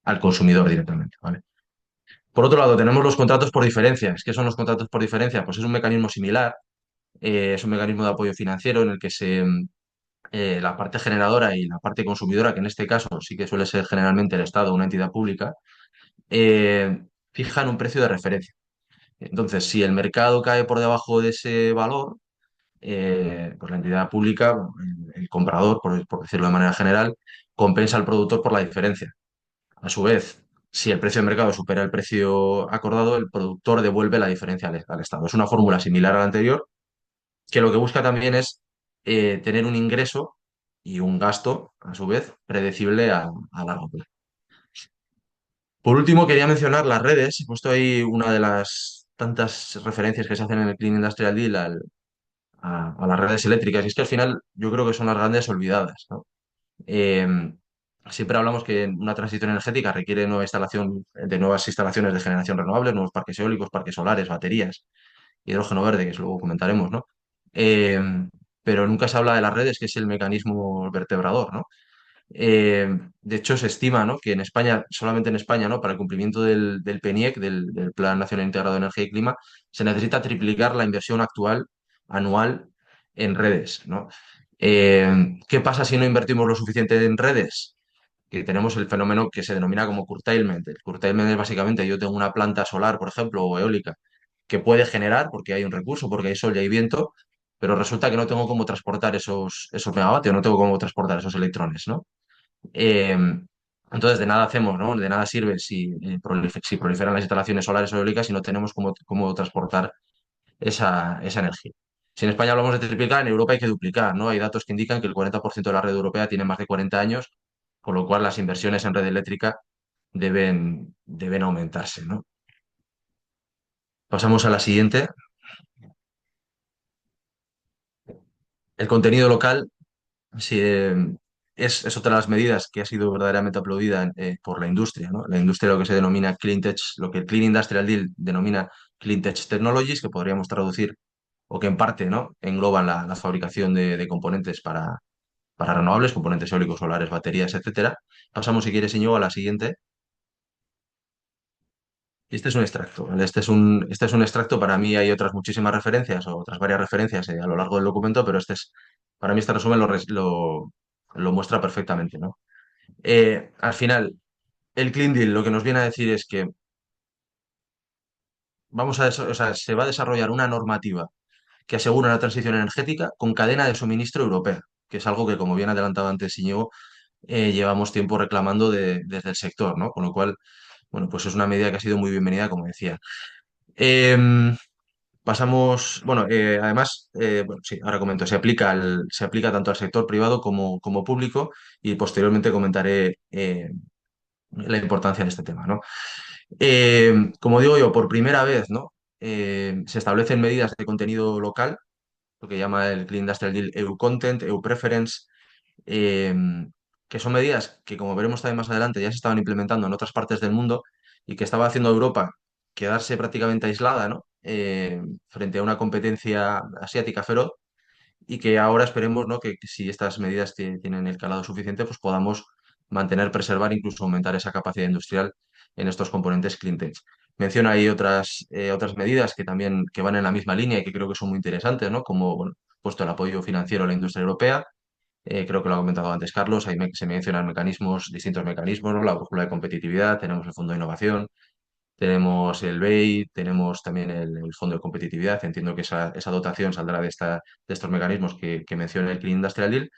al consumidor directamente, ¿vale? Por otro lado, tenemos los contratos por diferencias. ¿Qué son los contratos por diferencia? Pues es un mecanismo similar, es un mecanismo de apoyo financiero en el que la parte generadora y la parte consumidora, que en este caso sí que suele ser generalmente el Estado o una entidad pública, eh, fijan un precio de referencia. Entonces, si el mercado cae por debajo de ese valor, pues la entidad pública, el comprador, por decirlo de manera general, compensa al productor por la diferencia. A su vez, si el precio de mercado supera el precio acordado, el productor devuelve la diferencia al Estado. Es una fórmula similar a la anterior, que lo que busca también es tener un ingreso y un gasto, a su vez, predecible a largo plazo. Por último, quería mencionar las redes. He puesto ahí una de las tantas referencias que se hacen en el Clean Industrial Deal a las redes eléctricas. Y es que al final yo creo que son las grandes olvidadas, ¿no? Eh, Siempre hablamos que una transición energética requiere nuevas instalaciones de generación renovable, nuevos parques eólicos, parques solares, baterías, hidrógeno verde, que eso luego comentaremos, ¿no? Eh, pero nunca se habla de las redes, que es el mecanismo vertebrador, ¿no? De hecho, se estima, ¿no? que en España, solamente en España, ¿no? para el cumplimiento del PNIEC, del Plan Nacional Integrado de Energía y Clima, se necesita triplicar la inversión actual anual en redes, ¿no? ¿Qué pasa si no invertimos lo suficiente en redes? Que tenemos el fenómeno que se denomina como curtailment. El curtailment es básicamente, yo tengo una planta solar, por ejemplo, o eólica, que puede generar, porque hay un recurso, porque hay sol y hay viento, pero resulta que no tengo cómo transportar esos megavatios, no tengo cómo transportar esos electrones, ¿no? Eh, entonces, de nada hacemos, ¿no? De nada sirve si proliferan las instalaciones solares o eólicas y no tenemos cómo transportar esa energía. Si en España hablamos de triplicar, en Europa hay que duplicar, ¿no? Hay datos que indican que el 40% de la red europea tiene más de 40 años, con lo cual las inversiones en red eléctrica deben aumentarse, ¿no? Pasamos a la siguiente. El contenido local. Sí, es otra de las medidas que ha sido verdaderamente aplaudida por la industria, ¿no? La industria, lo que se denomina Clean Tech, lo que el Clean Industrial Deal denomina Clean Tech Technologies, que podríamos traducir o que en parte, ¿no? Engloban la fabricación de componentes para renovables, componentes eólicos, solares, baterías, etcétera. Pasamos, si quieres, Íñigo, a la siguiente. Y este es un extracto, ¿vale? Este es un extracto. Para mí hay otras muchísimas referencias o otras varias referencias a lo largo del documento, pero para mí este resumen lo muestra perfectamente, ¿no? Al final, el Clean Deal lo que nos viene a decir es que o sea, se va a desarrollar una normativa que asegura una transición energética con cadena de suministro europea, que es algo que, como bien adelantaba antes Íñigo, llevamos tiempo reclamando desde el sector, ¿no? Con lo cual, bueno, pues es una medida que ha sido muy bienvenida, como decía. Em, Pasamos, bueno, además, bueno, sí, ahora comento, se aplica tanto al sector privado como público y posteriormente comentaré la importancia de este tema, ¿no? Como digo yo, por primera vez, ¿no? Se establecen medidas de contenido local, lo que llama el Clean Industrial Deal EU Content, EU Preference, eh, que son medidas que, como veremos también más adelante, ya se estaban implementando en otras partes del mundo y que estaba haciendo a Europa quedarse prácticamente aislada, ¿no? Frente a una competencia asiática feroz y que ahora esperemos, ¿no? Que si estas medidas tienen el calado suficiente, pues podamos mantener, preservar, incluso aumentar esa capacidad industrial en estos componentes clean tech. Menciona ahí otras medidas que también que van en la misma línea y que creo que son muy interesantes, ¿no? Como, bueno, puesto el apoyo financiero a la industria europea. Creo que lo ha comentado antes Carlos, ahí se mencionan distintos mecanismos, ¿no? La brújula de competitividad, tenemos el Fondo de Innovación, tenemos el BEI, tenemos también el Fondo de Competitividad. Entiendo que esa dotación saldrá de estos mecanismos que menciona el Clean Industrial Deal.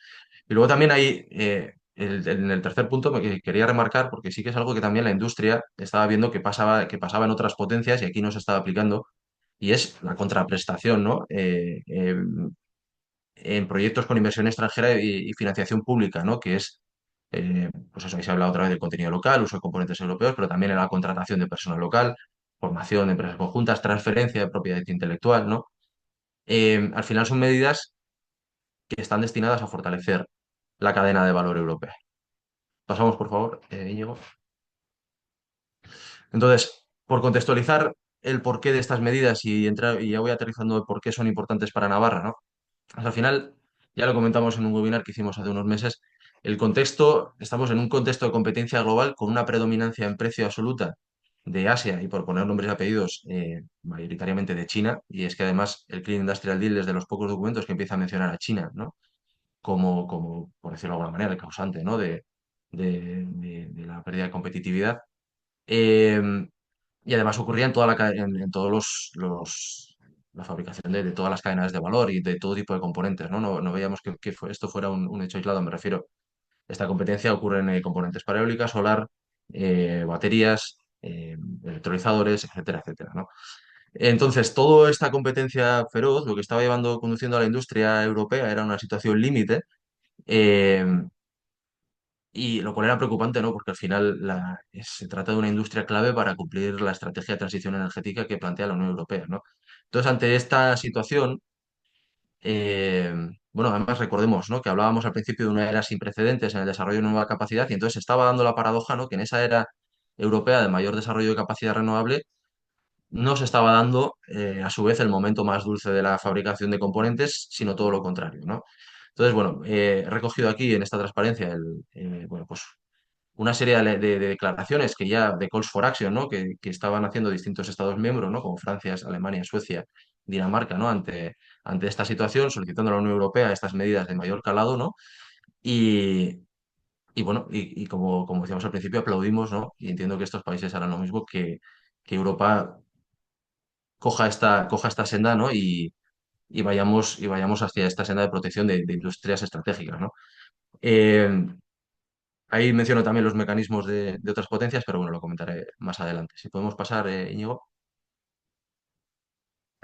Y luego también hay, en el tercer punto, que quería remarcar, porque sí que es algo que también la industria estaba viendo que pasaba en otras potencias y aquí no se estaba aplicando, y es la contraprestación, ¿no? En proyectos con inversión extranjera y financiación pública, ¿no? Que es, pues eso, ahí se habla otra vez del contenido local, uso de componentes europeos, pero también en la contratación de personal local, formación de empresas conjuntas, transferencia de propiedad intelectual, ¿no? Al final son medidas que están destinadas a fortalecer la cadena de valor europea. Pasamos, por favor, Íñigo. Entonces, por contextualizar el porqué de estas medidas y ya voy aterrizando de por qué son importantes para Navarra, ¿no? Pues al final, ya lo comentamos en un webinar que hicimos hace unos meses, estamos en un contexto de competencia global con una predominancia en precio absoluta de Asia y por poner nombres y apellidos, mayoritariamente de China, y es que además el Clean Industrial Deal es de los pocos documentos que empieza a mencionar a China, ¿no? Como por decirlo de alguna manera, el causante, ¿no? De la pérdida de competitividad. Eh, y además ocurría en en todos la fabricación de todas las cadenas de valor y de todo tipo de componentes, ¿no? No veíamos que esto fuera un hecho aislado, me refiero. Esta competencia ocurre en componentes para eólica, solar, baterías, electrolizadores, etcétera, etcétera, ¿no? Entonces, toda esta competencia feroz, lo que estaba conduciendo a la industria europea era una situación límite, eh, y lo cual era preocupante, ¿no? Porque al final se trata de una industria clave para cumplir la estrategia de transición energética que plantea la Unión Europea, ¿no? Entonces, ante esta situación, eh, bueno, además recordemos, ¿no? Que hablábamos al principio de una era sin precedentes en el desarrollo de nueva capacidad y entonces se estaba dando la paradoja, ¿no? Que en esa era europea de mayor desarrollo de capacidad renovable no se estaba dando, a su vez, el momento más dulce de la fabricación de componentes, sino todo lo contrario, ¿no? Entonces, bueno, he recogido aquí en esta transparencia bueno, pues una serie de declaraciones de calls for action, ¿no? Que estaban haciendo distintos Estados miembros, ¿no? Como Francia, Alemania, Suecia, Dinamarca, ¿no? Ante esta situación, solicitando a la Unión Europea estas medidas de mayor calado, ¿no? Y, y bueno, como decíamos al principio, aplaudimos, ¿no? Y entiendo que estos países harán lo mismo, que Europa coja esta senda, ¿no? Y vayamos hacia esta senda de protección de industrias estratégicas, ¿no? Eh, Ahí menciono también los mecanismos de otras potencias, pero bueno, lo comentaré más adelante. Si podemos pasar, Íñigo.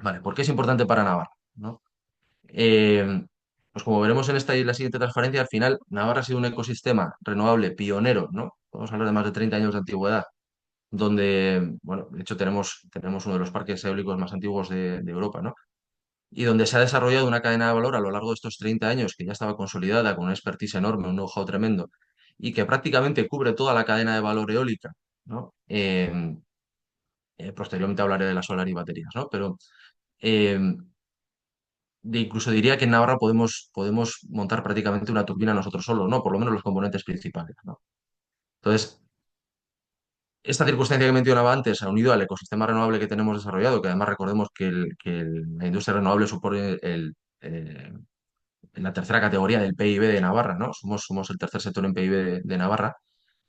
Vale, ¿por qué es importante para Navarra? ¿No? Eh, pues como veremos en esta y la siguiente transparencia, al final Navarra ha sido un ecosistema renovable pionero, ¿no? podemos hablar de más de 30 años de antigüedad, donde, bueno, de hecho tenemos uno de los parques eólicos más antiguos de Europa, ¿no? Y donde se ha desarrollado una cadena de valor a lo largo de estos 30 años que ya estaba consolidada con una expertise enorme, un know-how tremendo, y que prácticamente cubre toda la cadena de valor eólica, ¿no? Posteriormente hablaré de la solar y baterías, ¿no? Pero eh, incluso diría que en Navarra podemos montar prácticamente una turbina nosotros solos, ¿no? Por lo menos los componentes principales, ¿no? Entonces, esta circunstancia que mencionaba antes, unido al ecosistema renovable que tenemos desarrollado, que además recordemos que, la industria renovable supone en la tercera categoría del PIB de Navarra, ¿no? Somos el tercer sector en PIB de Navarra.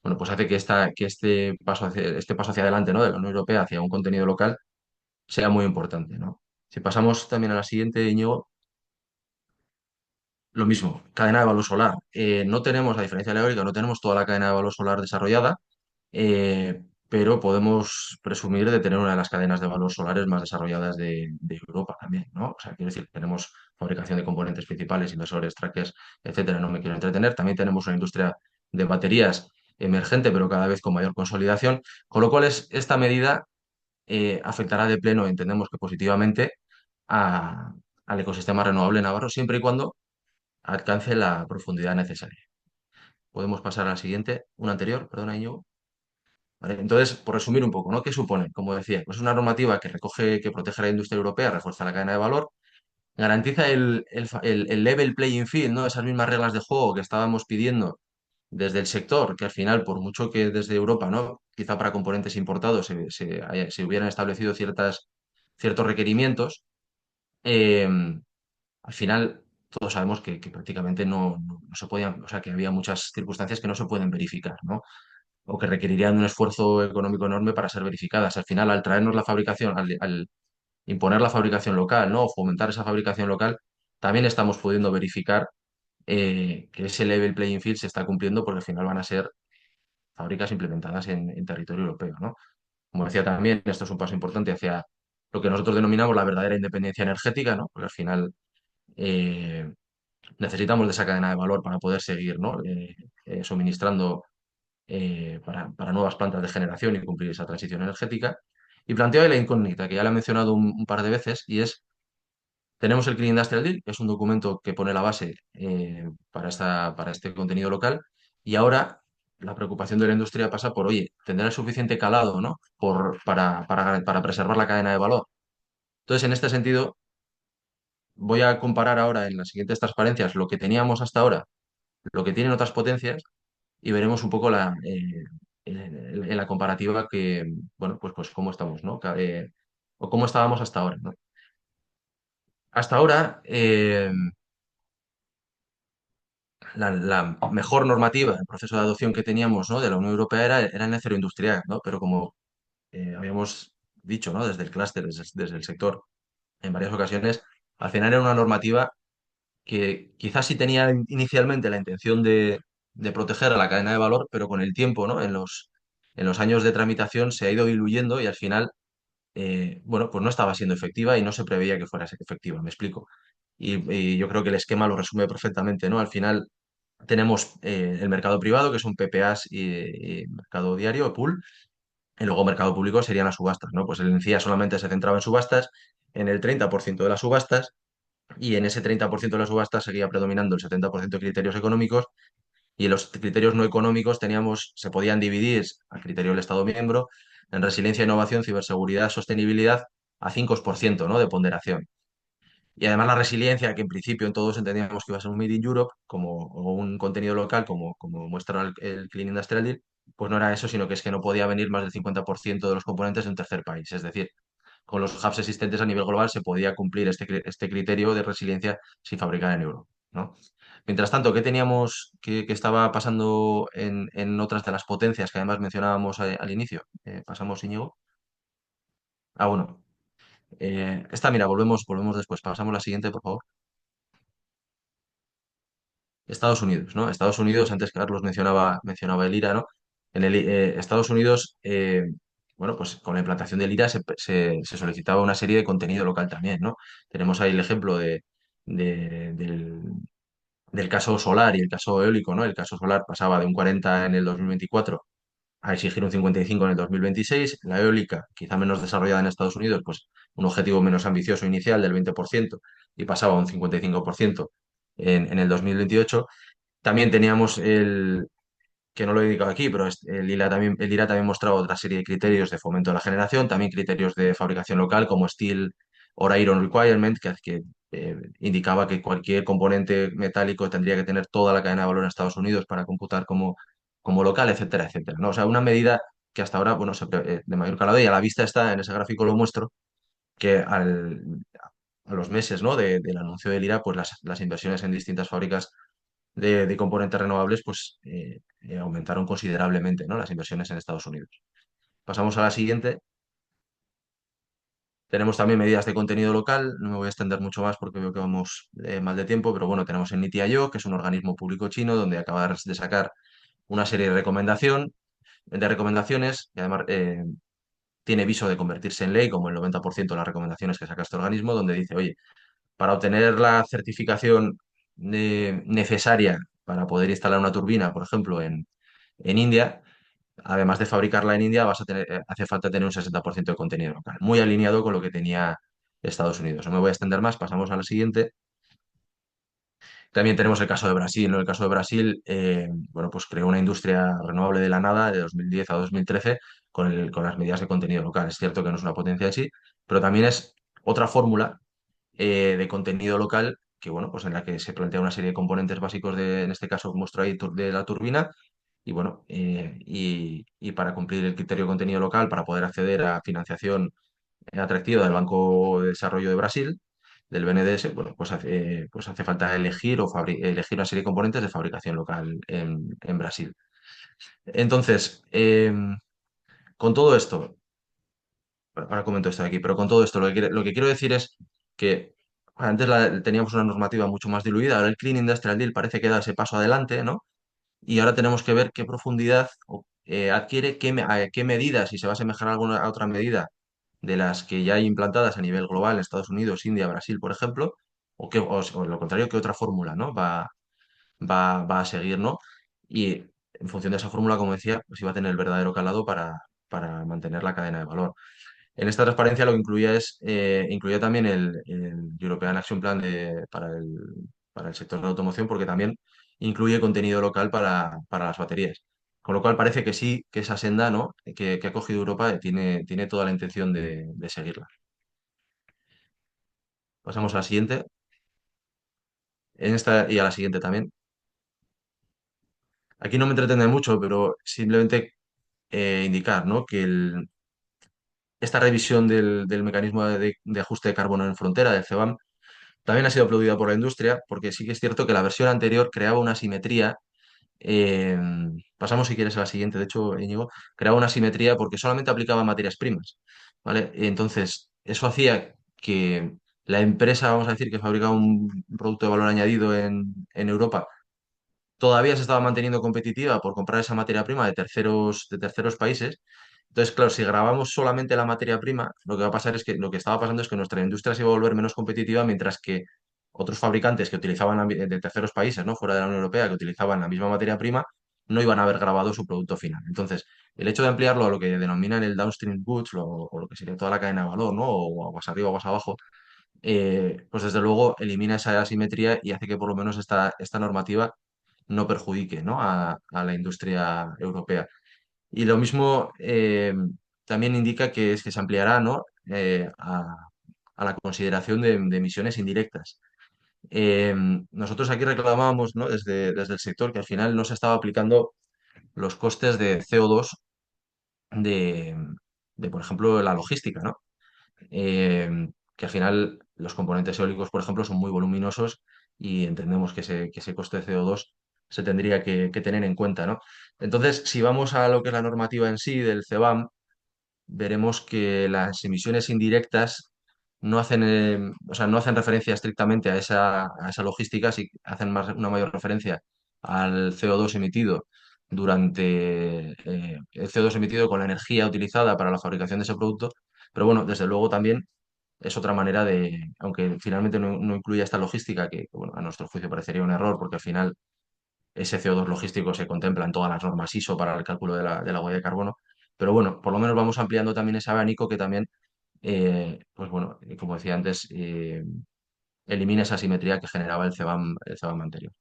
Bueno, pues hace que este paso hacia adelante, ¿no? De la Unión Europea hacia un contenido local sea muy importante, ¿no? Si pasamos también a la siguiente, Íñigo, lo mismo, cadena de valor solar. No tenemos, a diferencia de la eólica, no tenemos toda la cadena de valor solar desarrollada, pero podemos presumir de tener una de las cadenas de valor solares más desarrolladas de Europa también, ¿no? O sea, quiero decir, tenemos fabricación de componentes principales, inversores, trackers, etcétera, no me quiero entretener. También tenemos una industria de baterías emergente, pero cada vez con mayor consolidación, con lo cual esta medida afectará de pleno, entendemos que positivamente, a- al ecosistema renovable navarro, siempre y cuando alcance la profundidad necesaria. Podemos pasar a la siguiente, una anterior, perdona, Íñigo. Vale, entonces, por resumir un poco, ¿no? ¿Qué supone? Como decía, pues una normativa que recoge, que protege a la industria europea, refuerza la cadena de valor, garantiza el level playing field, ¿no? Esas mismas reglas de juego que estábamos pidiendo desde el sector, que al final, por mucho que desde Europa, ¿no? Quizá para componentes importados se hubieran establecido ciertos requerimientos, eh, al final todos sabemos que prácticamente no se podían, o sea, que había muchas circunstancias que no se pueden verificar, ¿no? O que requerirían un esfuerzo económico enorme para ser verificadas. Al final, al traernos la fabricación, al imponer la fabricación local, ¿no? O fomentar esa fabricación local, también estamos pudiendo verificar que ese level playing field se está cumpliendo porque al final van a ser fábricas implementadas en territorio europeo, ¿no? Como decía también, esto es un paso importante hacia lo que nosotros denominamos la verdadera independencia energética, ¿no? Porque al final eh, necesitamos de esa cadena de valor para poder seguir, ¿no? Suministrando para nuevas plantas de generación y cumplir esa transición energética. Y planteo ahí la incógnita, que ya la he mencionado un par de veces, y es, tenemos el Clean Industrial Deal, que es un documento que pone la base para este contenido local, y ahora la preocupación de la industria pasa por, oye, ¿tendrá el suficiente calado, ¿no? Para preservar la cadena de valor? Entonces, en este sentido, voy a comparar ahora en las siguientes transparencias lo que teníamos hasta ahora, lo que tienen otras potencias, y veremos un poco en la comparativa bueno, pues cómo estamos, ¿no? O cómo estábamos hasta ahora, ¿no? Hasta ahora, la mejor normativa, el proceso de adopción que teníamos, ¿no? De la Unión Europea era el net cero industrial, ¿no? Pero como habíamos dicho, ¿no? Desde el clúster, desde el sector, en varias ocasiones, al final era una normativa que quizás sí tenía inicialmente la intención de proteger a la cadena de valor, pero con el tiempo, ¿no? En los años de tramitación se ha ido diluyendo y al final, bueno, pues no estaba siendo efectiva y no se preveía que fuera efectiva, me explico. Y yo creo que el esquema lo resume perfectamente, ¿no? Al final tenemos el mercado privado, que son PPAs y mercado diario, pool, y luego mercado público serían las subastas, ¿no? Pues el ENCIA solamente se centraba en subastas, en el 30% de las subastas, y en ese 30% de las subastas seguía predominando el 70% de criterios económicos, y en los criterios no económicos se podían dividir a criterio del Estado miembro en resiliencia, innovación, ciberseguridad, sostenibilidad, a 5%, ¿no? De ponderación. Y además la resiliencia, que en principio en todos entendíamos que iba a ser un Made in Europe o un contenido local, como muestra el Clean Industrial Deal, pues no era eso, sino que es que no podía venir más del 50% de los componentes de un tercer país. Es decir, con los hubs existentes a nivel global se podía cumplir este criterio de resiliencia sin fabricar en Europa, ¿no? Mientras tanto, ¿qué teníamos que estaba pasando en otras de las potencias que además mencionábamos al inicio? Pasamos, Íñigo. Ah, bueno. Mira, volvemos después. Pasamos a la siguiente, por favor. Estados Unidos, ¿no? Estados Unidos, antes Carlos mencionaba el IRA, ¿no? Estados Unidos, bueno, pues con la implantación del IRA se solicitaba una serie de contenido local también, ¿no? Tenemos ahí el ejemplo de- del, del caso solar y el caso eólico, ¿no? El caso solar pasaba de un 40 en el 2024 a exigir un 55 en el 2026. La eólica, quizá menos desarrollada en Estados Unidos, pues un objetivo menos ambicioso inicial del 20% y pasaba a un 55% en el 2028. También teníamos que no lo he indicado aquí, pero el IRA también mostraba otra serie de criterios de fomento de la generación, también criterios de fabricación local como Steel or Iron Requirement, que indicaba que cualquier componente metálico tendría que tener toda la cadena de valor en Estados Unidos para computar como local, etcétera, etcétera, ¿no? O sea, una medida que hasta ahora, bueno, de mayor calado y a la vista está, en ese gráfico lo muestro, que a los meses, ¿no? Del anuncio del IRA, pues las inversiones en distintas fábricas de componentes renovables, pues aumentaron considerablemente, ¿no? Las inversiones en Estados Unidos. Pasamos a la siguiente. Tenemos también medidas de contenido local. No me voy a extender mucho más porque veo que vamos mal de tiempo, pero bueno, tenemos el NITI Aayog, que es un organismo público chino donde acaba de sacar una serie de recomendaciones, y además tiene viso de convertirse en ley, como el 90% de las recomendaciones que saca este organismo, donde dice, oye, para obtener la certificación necesaria para poder instalar una turbina, por ejemplo, en India, además de fabricarla en India, hace falta tener un 60% de contenido local, muy alineado con lo que tenía Estados Unidos. No me voy a extender más, pasamos a la siguiente. También tenemos el caso de Brasil, ¿no? El caso de Brasil, bueno, pues creó una industria renovable de la nada de 2010 a 2013 con las medidas de contenido local. Es cierto que no es una potencia en sí, pero también es otra fórmula de contenido local que, bueno, pues en la que se plantea una serie de componentes básicos en este caso, muestro ahí de la turbina, y bueno, y para cumplir el criterio de contenido local, para poder acceder a financiación atractiva del Banco de Desarrollo de Brasil, del BNDES, bueno, pues hace falta elegir una serie de componentes de fabricación local en Brasil. Entonces, con todo esto, bueno, ahora comento esto de aquí, pero con todo esto lo que quiero decir es que antes teníamos una normativa mucho más diluida, ahora el Clean Industrial Deal parece que da ese paso adelante, ¿no? Y ahora tenemos que ver qué profundidad adquiere, qué medidas, si se va a asemejar a alguna otra medida de las que ya hay implantadas a nivel global, en Estados Unidos, India, Brasil, por ejemplo, o lo contrario, qué otra fórmula, ¿no? Va a seguir, ¿no? Y en función de esa fórmula, como decía, pues iba a tener el verdadero calado para mantener la cadena de valor. En esta transparencia lo que incluía también el European Action Plan para el sector de la automoción, porque también incluye contenido local para las baterías. Con lo cual parece que sí, que esa senda, ¿no? que ha cogido Europa tiene toda la intención de seguirla. Pasamos a la siguiente. En esta y a la siguiente también. Aquí no me entretiene mucho, pero simplemente indicar, ¿no? que esta revisión del mecanismo de ajuste de carbono en frontera, del CBAM, también ha sido aplaudida por la industria, porque sí que es cierto que la versión anterior creaba una simetría. eh, Pasamos, si quieres, a la siguiente. De hecho, Íñigo, creaba una simetría porque solamente aplicaba materias primas, ¿vale? Entonces, eso hacía que la empresa, vamos a decir, que fabrica un producto de valor añadido en Europa, todavía se estaba manteniendo competitiva por comprar esa materia prima de terceros países. Entonces, claro, si grabamos solamente la materia prima, lo que va a pasar es que lo que estaba pasando es que nuestra industria se iba a volver menos competitiva, mientras que otros fabricantes que utilizaban de terceros países, ¿no? Fuera de la Unión Europea, que utilizaban la misma materia prima, no iban a haber grabado su producto final. Entonces, el hecho de ampliarlo a lo que denominan el downstream goods, o lo que sería toda la cadena de valor, ¿no? O aguas arriba, aguas abajo, pues desde luego elimina esa asimetría y hace que por lo menos esta normativa no perjudique, ¿no? a la industria europea. Y lo mismo también indica que es que se ampliará, ¿no? a la consideración de emisiones indirectas. Eh, Nosotros aquí reclamábamos, ¿no? desde el sector, que al final no se estaba aplicando los costes de CO2 de, por ejemplo, la logística, ¿no? Que al final los componentes eólicos, por ejemplo, son muy voluminosos y entendemos que ese coste de CO2 se tendría que tener en cuenta, ¿no? Entonces, si vamos a lo que es la normativa en sí del CBAM, veremos que las emisiones indirectas no hacen referencia estrictamente a esa logística, sí hacen una mayor referencia al CO2 emitido el CO2 emitido con la energía utilizada para la fabricación de ese producto, pero bueno, desde luego también es otra manera aunque finalmente no incluya esta logística, que bueno, a nuestro juicio parecería un error, porque al final ese CO2 logístico se contempla en todas las normas ISO para el cálculo de la huella de carbono. Pero bueno, por lo menos vamos ampliando también ese abanico que también, pues bueno, como decía antes, elimina esa asimetría que generaba el CBAM anterior.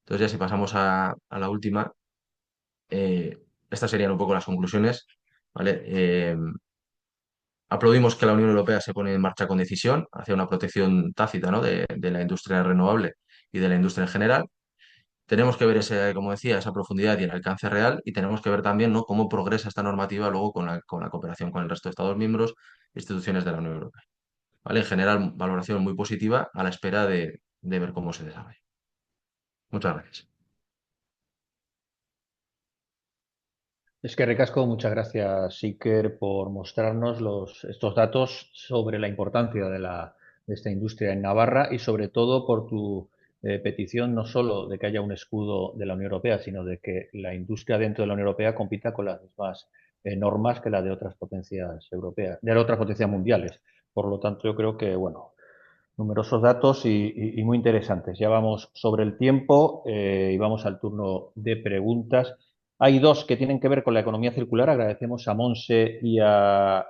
Entonces ya si pasamos a la última, estas serían un poco las conclusiones, ¿vale? Aplaudimos que la Unión Europea se pone en marcha con decisión hacia una protección tácita, ¿no? de la industria renovable y de la industria en general. Tenemos que ver ese, como decía, esa profundidad y el alcance real, y tenemos que ver también, ¿no?, cómo progresa esta normativa luego con la cooperación con el resto de Estados miembros e instituciones de la Unión Europea. ¿Vale? En general, valoración muy positiva a la espera de ver cómo se desarrolla. Muchas gracias. Es que recasco, muchas gracias, Iker, por mostrarnos estos datos sobre la importancia de esta industria en Navarra y sobre todo por tu petición no solo de que haya un escudo de la Unión Europea, sino de que la industria dentro de la Unión Europea compita con las mismas normas que la de otras potencias europeas, de otras potencias mundiales. Por lo tanto, yo creo que, bueno, numerosos datos y muy interesantes. Ya vamos sobre el tiempo y vamos al turno de preguntas. Hay dos que tienen que ver con la economía circular. Agradecemos a Monse y a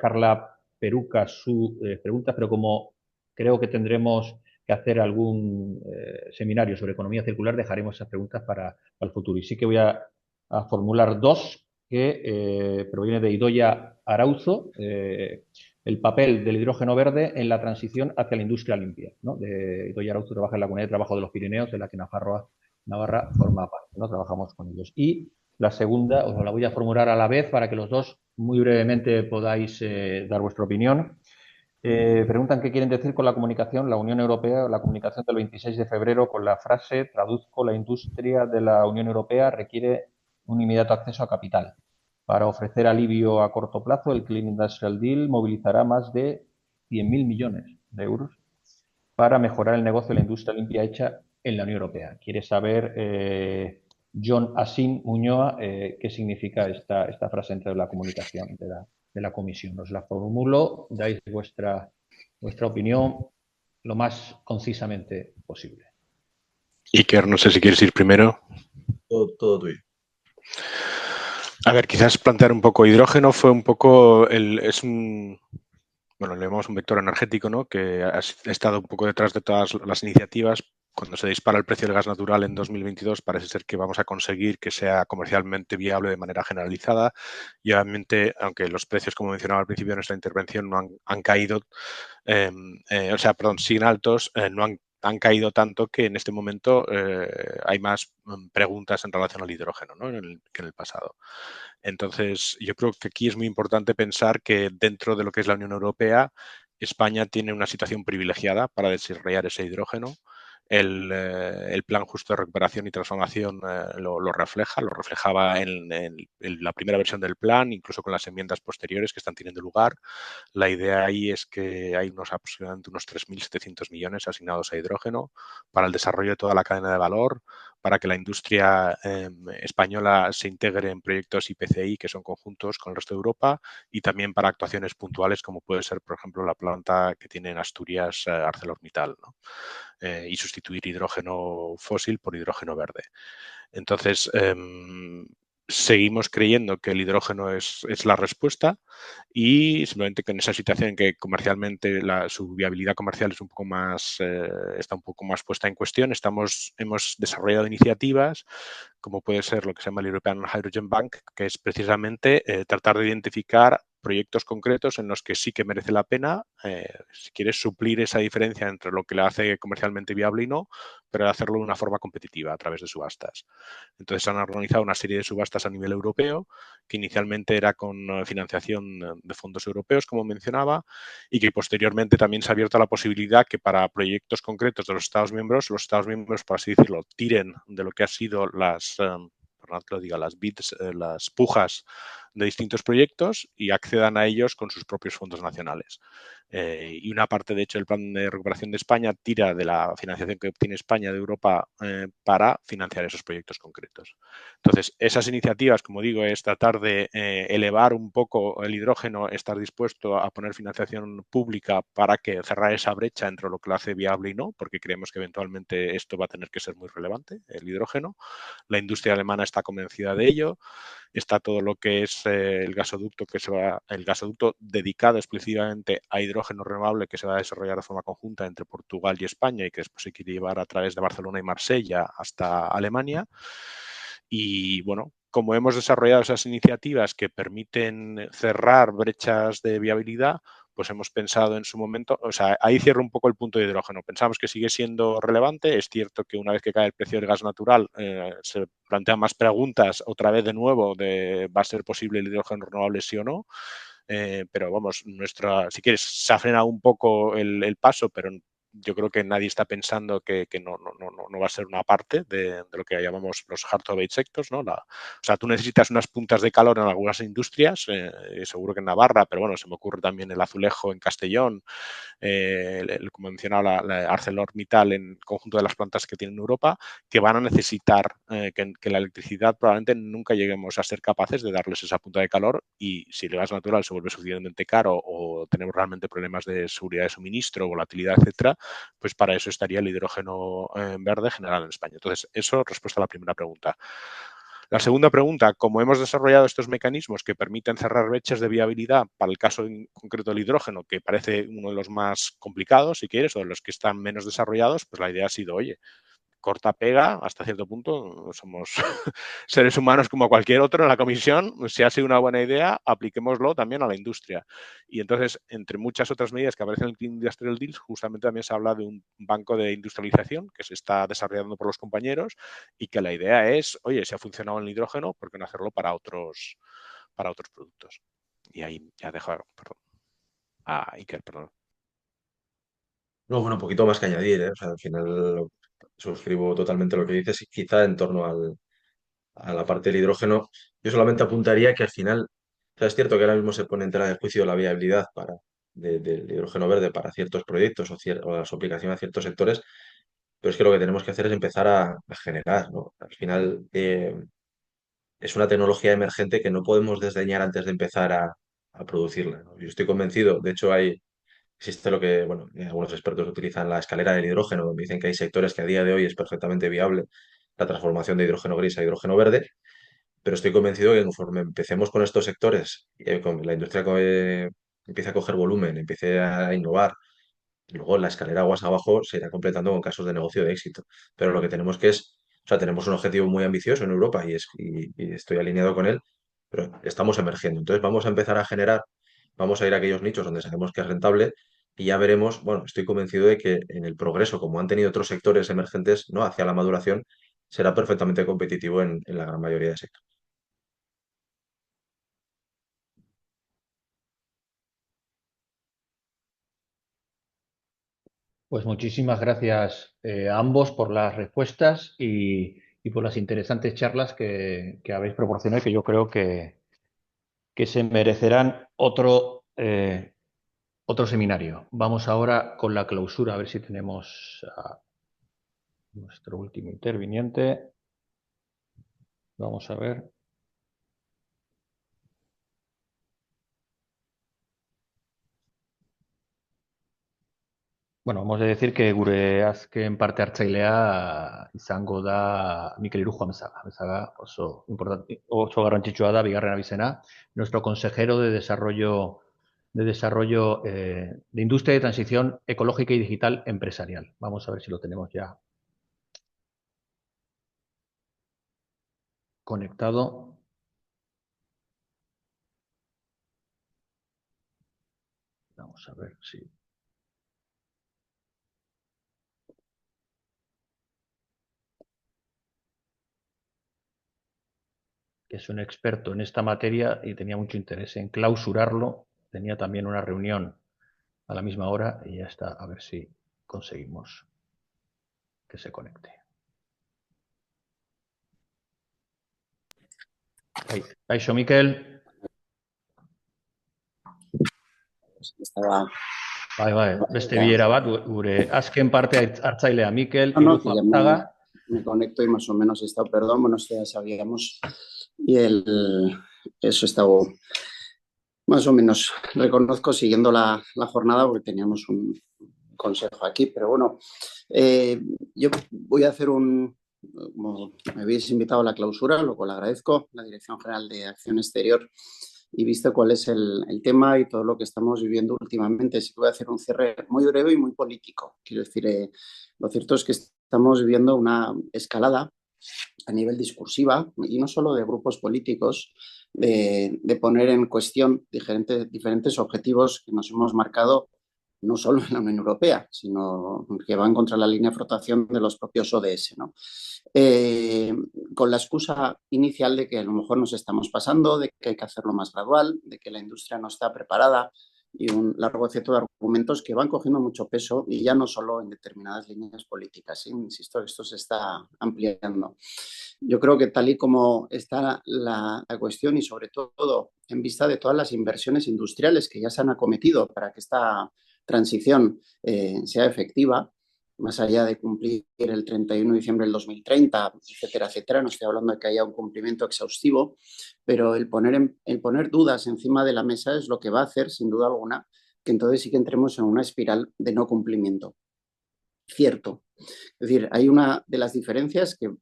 Carla Peruca sus preguntas, pero como creo que tendremos que hacer algún seminario sobre economía circular, dejaremos esas preguntas para el futuro. Y sí que voy a formular dos que provienen de Idoia Arauzo. El papel del hidrógeno verde en la transición hacia la industria limpia, ¿no? Idoia Arauzo trabaja en la Comunidad de Trabajo de los Pirineos, de la que Navarra forma parte, ¿no? Trabajamos con ellos. Y la segunda os la voy a formular a la vez para que los dos muy brevemente podáis dar vuestra opinión. Preguntan qué quieren decir con la comunicación, la Unión Europea, la comunicación del 26 de febrero con la frase, traduzco, la industria de la Unión Europea requiere un inmediato acceso a capital. Para ofrecer alivio a corto plazo, el Clean Industrial Deal movilizará más de 100.000 millones de euros para mejorar el negocio de la industria limpia hecha en la Unión Europea. Quiere saber John Asin Muñoa qué significa esta frase dentro de la comunicación de la comisión. Os la formulo, dais vuestra opinión lo más concisamente posible. Iker, no sé si quieres ir primero. Todo tuyo. A ver, quizás plantear un poco hidrógeno fue un poco le llamamos un vector energético, ¿no?, que ha estado un poco detrás de todas las iniciativas. Cuando se dispara el precio del gas natural en 2022, parece ser que vamos a conseguir que sea comercialmente viable de manera generalizada. Y obviamente, aunque los precios, como mencionaba al principio de nuestra intervención, no han caído, siguen altos, no han caído tanto que en este momento hay más preguntas en relación al hidrógeno, ¿no?, que en el pasado. Entonces, yo creo que aquí es muy importante pensar que dentro de lo que es la Unión Europea, España tiene una situación privilegiada para desarrollar ese hidrógeno. El plan justo de recuperación y transformación lo reflejaba en la primera versión del plan, incluso con las enmiendas posteriores que están teniendo lugar. La idea ahí es que hay aproximadamente unos 3.700 millones asignados a hidrógeno para el desarrollo de toda la cadena de valor, para que la industria española se integre en proyectos IPCI que son conjuntos con el resto de Europa, y también para actuaciones puntuales como puede ser, por ejemplo, la planta que tiene en Asturias ArcelorMittal, ¿no?, y sustituir hidrógeno fósil por hidrógeno verde. Entonces, seguimos creyendo que el hidrógeno es la respuesta, y simplemente que en esa situación en que comercialmente su viabilidad comercial es un poco más, está un poco más puesta en cuestión, hemos desarrollado iniciativas como puede ser lo que se llama el European Hydrogen Bank, que es precisamente tratar de identificar proyectos concretos en los que sí que merece la pena, si quieres, suplir esa diferencia entre lo que le hace comercialmente viable y no, pero hacerlo de una forma competitiva a través de subastas. Entonces han organizado una serie de subastas a nivel europeo, que inicialmente era con financiación de fondos europeos, como mencionaba, y que posteriormente también se ha abierto la posibilidad que para proyectos concretos de los Estados miembros, por así decirlo, tiren de lo que ha sido las bids, las pujas de distintos proyectos y accedan a ellos con sus propios fondos nacionales. Y una parte, de hecho, del plan de recuperación de España tira de la financiación que obtiene España de Europa para financiar esos proyectos concretos. Entonces, esas iniciativas, como digo, es tratar de elevar un poco el hidrógeno, estar dispuesto a poner financiación pública para que cerrar esa brecha entre lo que lo hace viable y no, porque creemos que eventualmente esto va a tener que ser muy relevante, el hidrógeno. La industria alemana está convencida de ello. Está todo lo que es el gasoducto dedicado exclusivamente a hidrógeno renovable que se va a desarrollar de forma conjunta entre Portugal y España y que después se quiere llevar a través de Barcelona y Marsella hasta Alemania. Y bueno, como hemos desarrollado esas iniciativas que permiten cerrar brechas de viabilidad, pues hemos pensado en su momento, o sea, ahí cierro un poco el punto de hidrógeno. Pensamos que sigue siendo relevante. Es cierto que una vez que cae el precio del gas natural, se plantean más preguntas otra vez de nuevo de ¿va a ser posible el hidrógeno renovable sí o no? Pero vamos, si quieres, se ha frenado un poco el paso, pero yo creo que nadie está pensando que no va a ser una parte de lo que llamamos los hard to abate sectors, ¿no? O sea, tú necesitas unas puntas de calor en algunas industrias, seguro que en Navarra, pero bueno, se me ocurre también el azulejo en Castellón, como mencionaba la ArcelorMittal en el conjunto de las plantas que tiene en Europa, que van a necesitar que la electricidad probablemente nunca lleguemos a ser capaces de darles esa punta de calor y si el gas natural se vuelve suficientemente caro o tenemos realmente problemas de seguridad de suministro, volatilidad, etcétera, pues para eso estaría el hidrógeno verde generado en España. Entonces, eso respuesta a la primera pregunta. La segunda pregunta, como hemos desarrollado estos mecanismos que permiten cerrar brechas de viabilidad para el caso en concreto del hidrógeno, que parece uno de los más complicados, si quieres, o de los que están menos desarrollados, pues la idea ha sido, oye, corta pega, hasta cierto punto, somos seres humanos como cualquier otro en la comisión, si ha sido una buena idea, apliquémoslo también a la industria. Y entonces, entre muchas otras medidas que aparecen en el Clean Industrial Deal, justamente también se habla de un banco de industrialización que se está desarrollando por los compañeros y que la idea es, oye, si ha funcionado en el hidrógeno, ¿por qué no hacerlo para otros productos? Y ahí ya dejo, perdón. Iker, perdón. No, bueno, un poquito más que añadir, ¿eh? O sea, al final suscribo totalmente lo que dices y quizá en torno a la parte del hidrógeno, yo solamente apuntaría que al final, o sea, es cierto que ahora mismo se pone en tela de juicio la viabilidad del hidrógeno verde para ciertos proyectos o su aplicación a ciertos sectores, pero es que lo que tenemos que hacer es empezar a generar, ¿no? Al final es una tecnología emergente que no podemos desdeñar antes de empezar a producirla, ¿no? Yo estoy convencido, de hecho existe lo que, bueno, algunos expertos utilizan la escalera del hidrógeno, donde dicen que hay sectores que a día de hoy es perfectamente viable la transformación de hidrógeno gris a hidrógeno verde, pero estoy convencido que conforme empecemos con estos sectores, con la industria empiece a coger volumen, empiece a innovar, y luego la escalera aguas abajo se irá completando con casos de negocio de éxito. Pero lo que tenemos o sea, tenemos un objetivo muy ambicioso en Europa y estoy alineado con él, pero estamos emergiendo. Entonces vamos a empezar a generar, vamos a ir a aquellos nichos donde sabemos que es rentable y ya veremos, bueno, estoy convencido de que en el progreso, como han tenido otros sectores emergentes, ¿no? Hacia la maduración, será perfectamente competitivo en la gran mayoría de sectores. Pues muchísimas gracias a ambos por las respuestas y por las interesantes charlas que habéis proporcionado y que yo creo que se merecerán otro seminario. Vamos ahora con la clausura, a ver si tenemos a nuestro último interviniente. Vamos a ver. Bueno, hemos de decir que gure azken parte hartzailea izango da Mikel Irujo Amezaga. Amezaga oso garrantzitsua da, bigarren abizena, nuestro consejero de Industria de Transición Ecológica y Digital Empresarial. Vamos a ver si lo tenemos ya conectado. Vamos a ver si... que es un experto en esta materia y tenía mucho interés en clausurarlo. Tenía también una reunión a la misma hora y ya está, a ver si conseguimos que se conecte. Kaixo, Mikel. Estaba... Bai, beste bilera bat, gure azken parte hartzailea Mikel No, que Irujo ya Artaga. me conecto y más o menos he estado, perdón, bueno, esto ya sabíamos, y eso he estado más o menos, reconozco, siguiendo la jornada porque teníamos un consejo aquí, pero bueno, yo voy a hacer como me habéis invitado a la clausura, lo cual agradezco, la Dirección General de Acción Exterior, y visto cuál es el tema y todo lo que estamos viviendo últimamente, sí que voy a hacer un cierre muy breve y muy político. Quiero decir, lo cierto es que estamos viviendo una escalada a nivel discursiva, y no solo de grupos políticos, de poner en cuestión diferentes objetivos que nos hemos marcado no solo en la Unión Europea, sino que van contra la línea de flotación de los propios ODS, ¿no? Con la excusa inicial de que a lo mejor nos estamos pasando, de que hay que hacerlo más gradual, de que la industria no está preparada, y un largo etcétero de argumentos que van cogiendo mucho peso, y ya no solo en determinadas líneas políticas. Insisto, esto se está ampliando. Yo creo que tal y como está la cuestión, y sobre todo en vista de todas las inversiones industriales que ya se han acometido para que esta transición sea efectiva, más allá de cumplir el 31 de diciembre del 2030, etcétera, etcétera, no estoy hablando de que haya un cumplimiento exhaustivo, pero el poner dudas encima de la mesa es lo que va a hacer, sin duda alguna, que entonces sí que entremos en una espiral de no cumplimiento. Cierto. Es decir, hay una de las diferencias que,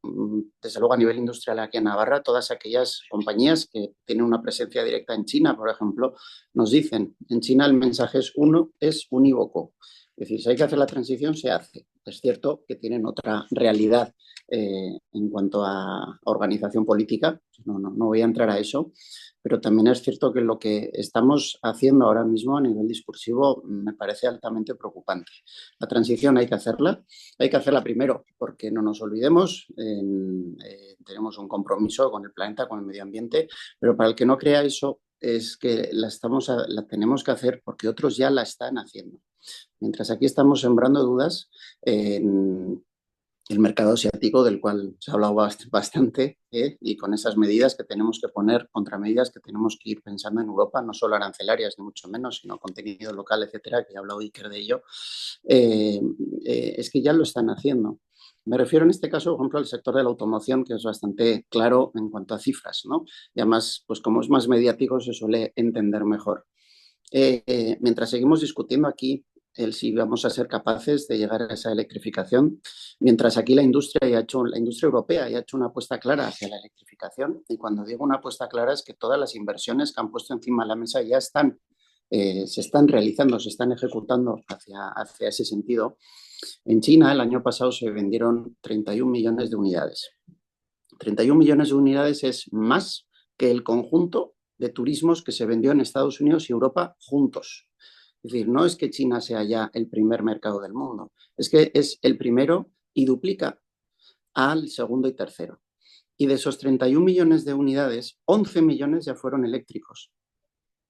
desde luego, a nivel industrial aquí en Navarra, todas aquellas compañías que tienen una presencia directa en China, por ejemplo, nos dicen, en China el mensaje es unívoco. Es decir, si hay que hacer la transición, se hace. Es cierto que tienen otra realidad en cuanto a organización política, no voy a entrar a eso, pero también es cierto que lo que estamos haciendo ahora mismo a nivel discursivo me parece altamente preocupante. La transición hay que hacerla primero porque no nos olvidemos, tenemos un compromiso con el planeta, con el medio ambiente, pero para el que no crea eso es que la tenemos que hacer porque otros ya la están haciendo. Mientras aquí estamos sembrando dudas, el mercado asiático, del cual se ha hablado bastante, y con esas medidas que tenemos que poner, contramedidas que tenemos que ir pensando en Europa, no solo arancelarias, ni mucho menos, sino contenido local, etcétera, que ya ha hablado Iker de ello, es que ya lo están haciendo. Me refiero en este caso, por ejemplo, al sector de la automoción, que es bastante claro en cuanto a cifras, ¿no? Y además, pues como es más mediático, se suele entender mejor. Mientras seguimos discutiendo aquí si vamos a ser capaces de llegar a esa electrificación, mientras aquí la industria europea ya ha hecho una apuesta clara hacia la electrificación, y cuando digo una apuesta clara es que todas las inversiones que han puesto encima de la mesa ya se están realizando, se están ejecutando hacia ese sentido. En China el año pasado se vendieron 31 millones de unidades. 31 millones de unidades es más que el conjunto de turismos que se vendió en Estados Unidos y Europa juntos. Es decir, no es que China sea ya el primer mercado del mundo, es que es el primero y duplica al segundo y tercero. Y de esos 31 millones de unidades, 11 millones ya fueron eléctricos.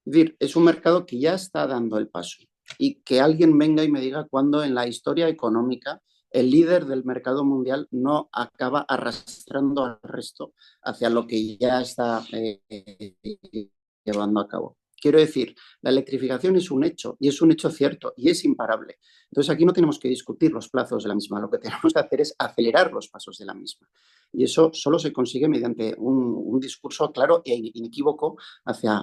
Es decir, es un mercado que ya está dando el paso. Y que alguien venga y me diga cuándo en la historia económica el líder del mercado mundial no acaba arrastrando al resto hacia lo que ya está llevando a cabo. Quiero decir, la electrificación es un hecho, y es un hecho cierto, y es imparable. Entonces aquí no tenemos que discutir los plazos de la misma, lo que tenemos que hacer es acelerar los pasos de la misma. Y eso solo se consigue mediante un discurso claro e inequívoco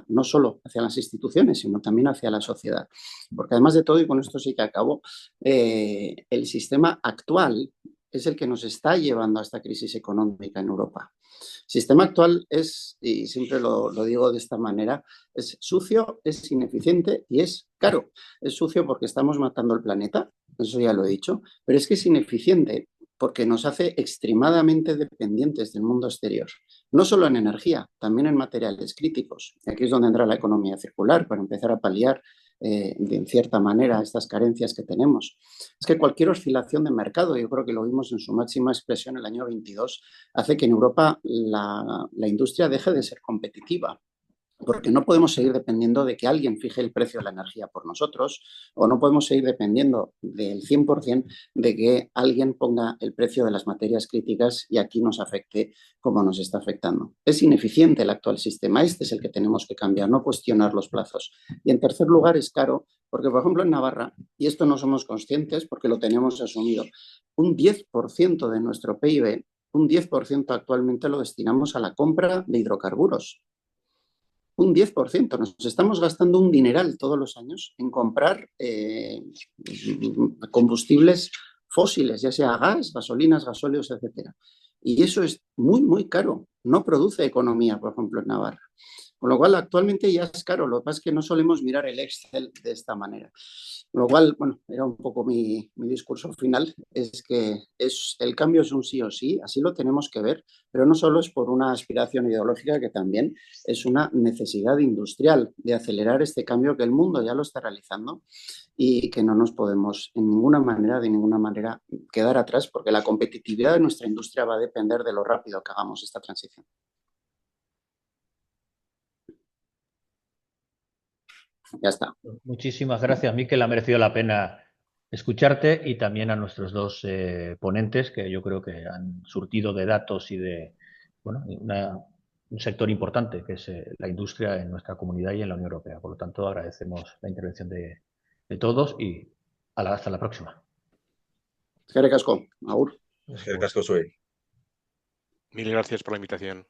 no solo hacia las instituciones, sino también hacia la sociedad. Porque además de todo, y con esto sí que acabo, el sistema actual es el que nos está llevando a esta crisis económica en Europa. El sistema actual es, y siempre lo digo de esta manera, es sucio, es ineficiente y es caro. Es sucio porque estamos matando el planeta, eso ya lo he dicho, pero es que es ineficiente porque nos hace extremadamente dependientes del mundo exterior. No solo en energía, también en materiales críticos. Aquí es donde entra la economía circular para empezar a paliar en cierta manera estas carencias que tenemos. Es que cualquier oscilación de mercado, yo creo que lo vimos en su máxima expresión el año 22, hace que en Europa la industria deje de ser competitiva. Porque no podemos seguir dependiendo de que alguien fije el precio de la energía por nosotros, o no podemos seguir dependiendo del 100% de que alguien ponga el precio de las materias críticas y aquí nos afecte como nos está afectando. Es ineficiente el actual sistema, este es el que tenemos que cambiar, no cuestionar los plazos. Y en tercer lugar es caro, porque por ejemplo en Navarra, y esto no somos conscientes porque lo tenemos asumido, un 10% de nuestro PIB, un 10% actualmente lo destinamos a la compra de hidrocarburos. Un 10%. Nos estamos gastando un dineral todos los años en comprar combustibles fósiles, ya sea gas, gasolinas, gasóleos, etc. Y eso es muy, muy caro. No produce economía, por ejemplo, en Navarra. Con lo cual, actualmente ya es caro. Lo que pasa es que no solemos mirar el Excel de esta manera. Con lo cual, bueno, era un poco mi discurso final, es que el cambio es un sí o sí, así lo tenemos que ver, pero no solo es por una aspiración ideológica, que también es una necesidad industrial de acelerar este cambio que el mundo ya lo está realizando y que no nos podemos de ninguna manera quedar atrás, porque la competitividad de nuestra industria va a depender de lo rápido que hagamos esta transición. Ya está. Muchísimas gracias, Miquel. Ha merecido la pena escucharte y también a nuestros dos ponentes, que yo creo que han surtido de datos y de un sector importante, que es la industria en nuestra comunidad y en la Unión Europea. Por lo tanto, agradecemos la intervención de todos y hasta la próxima. Eskerrik asko, agur. Eskerrik asko zuei. Mil gracias por la invitación.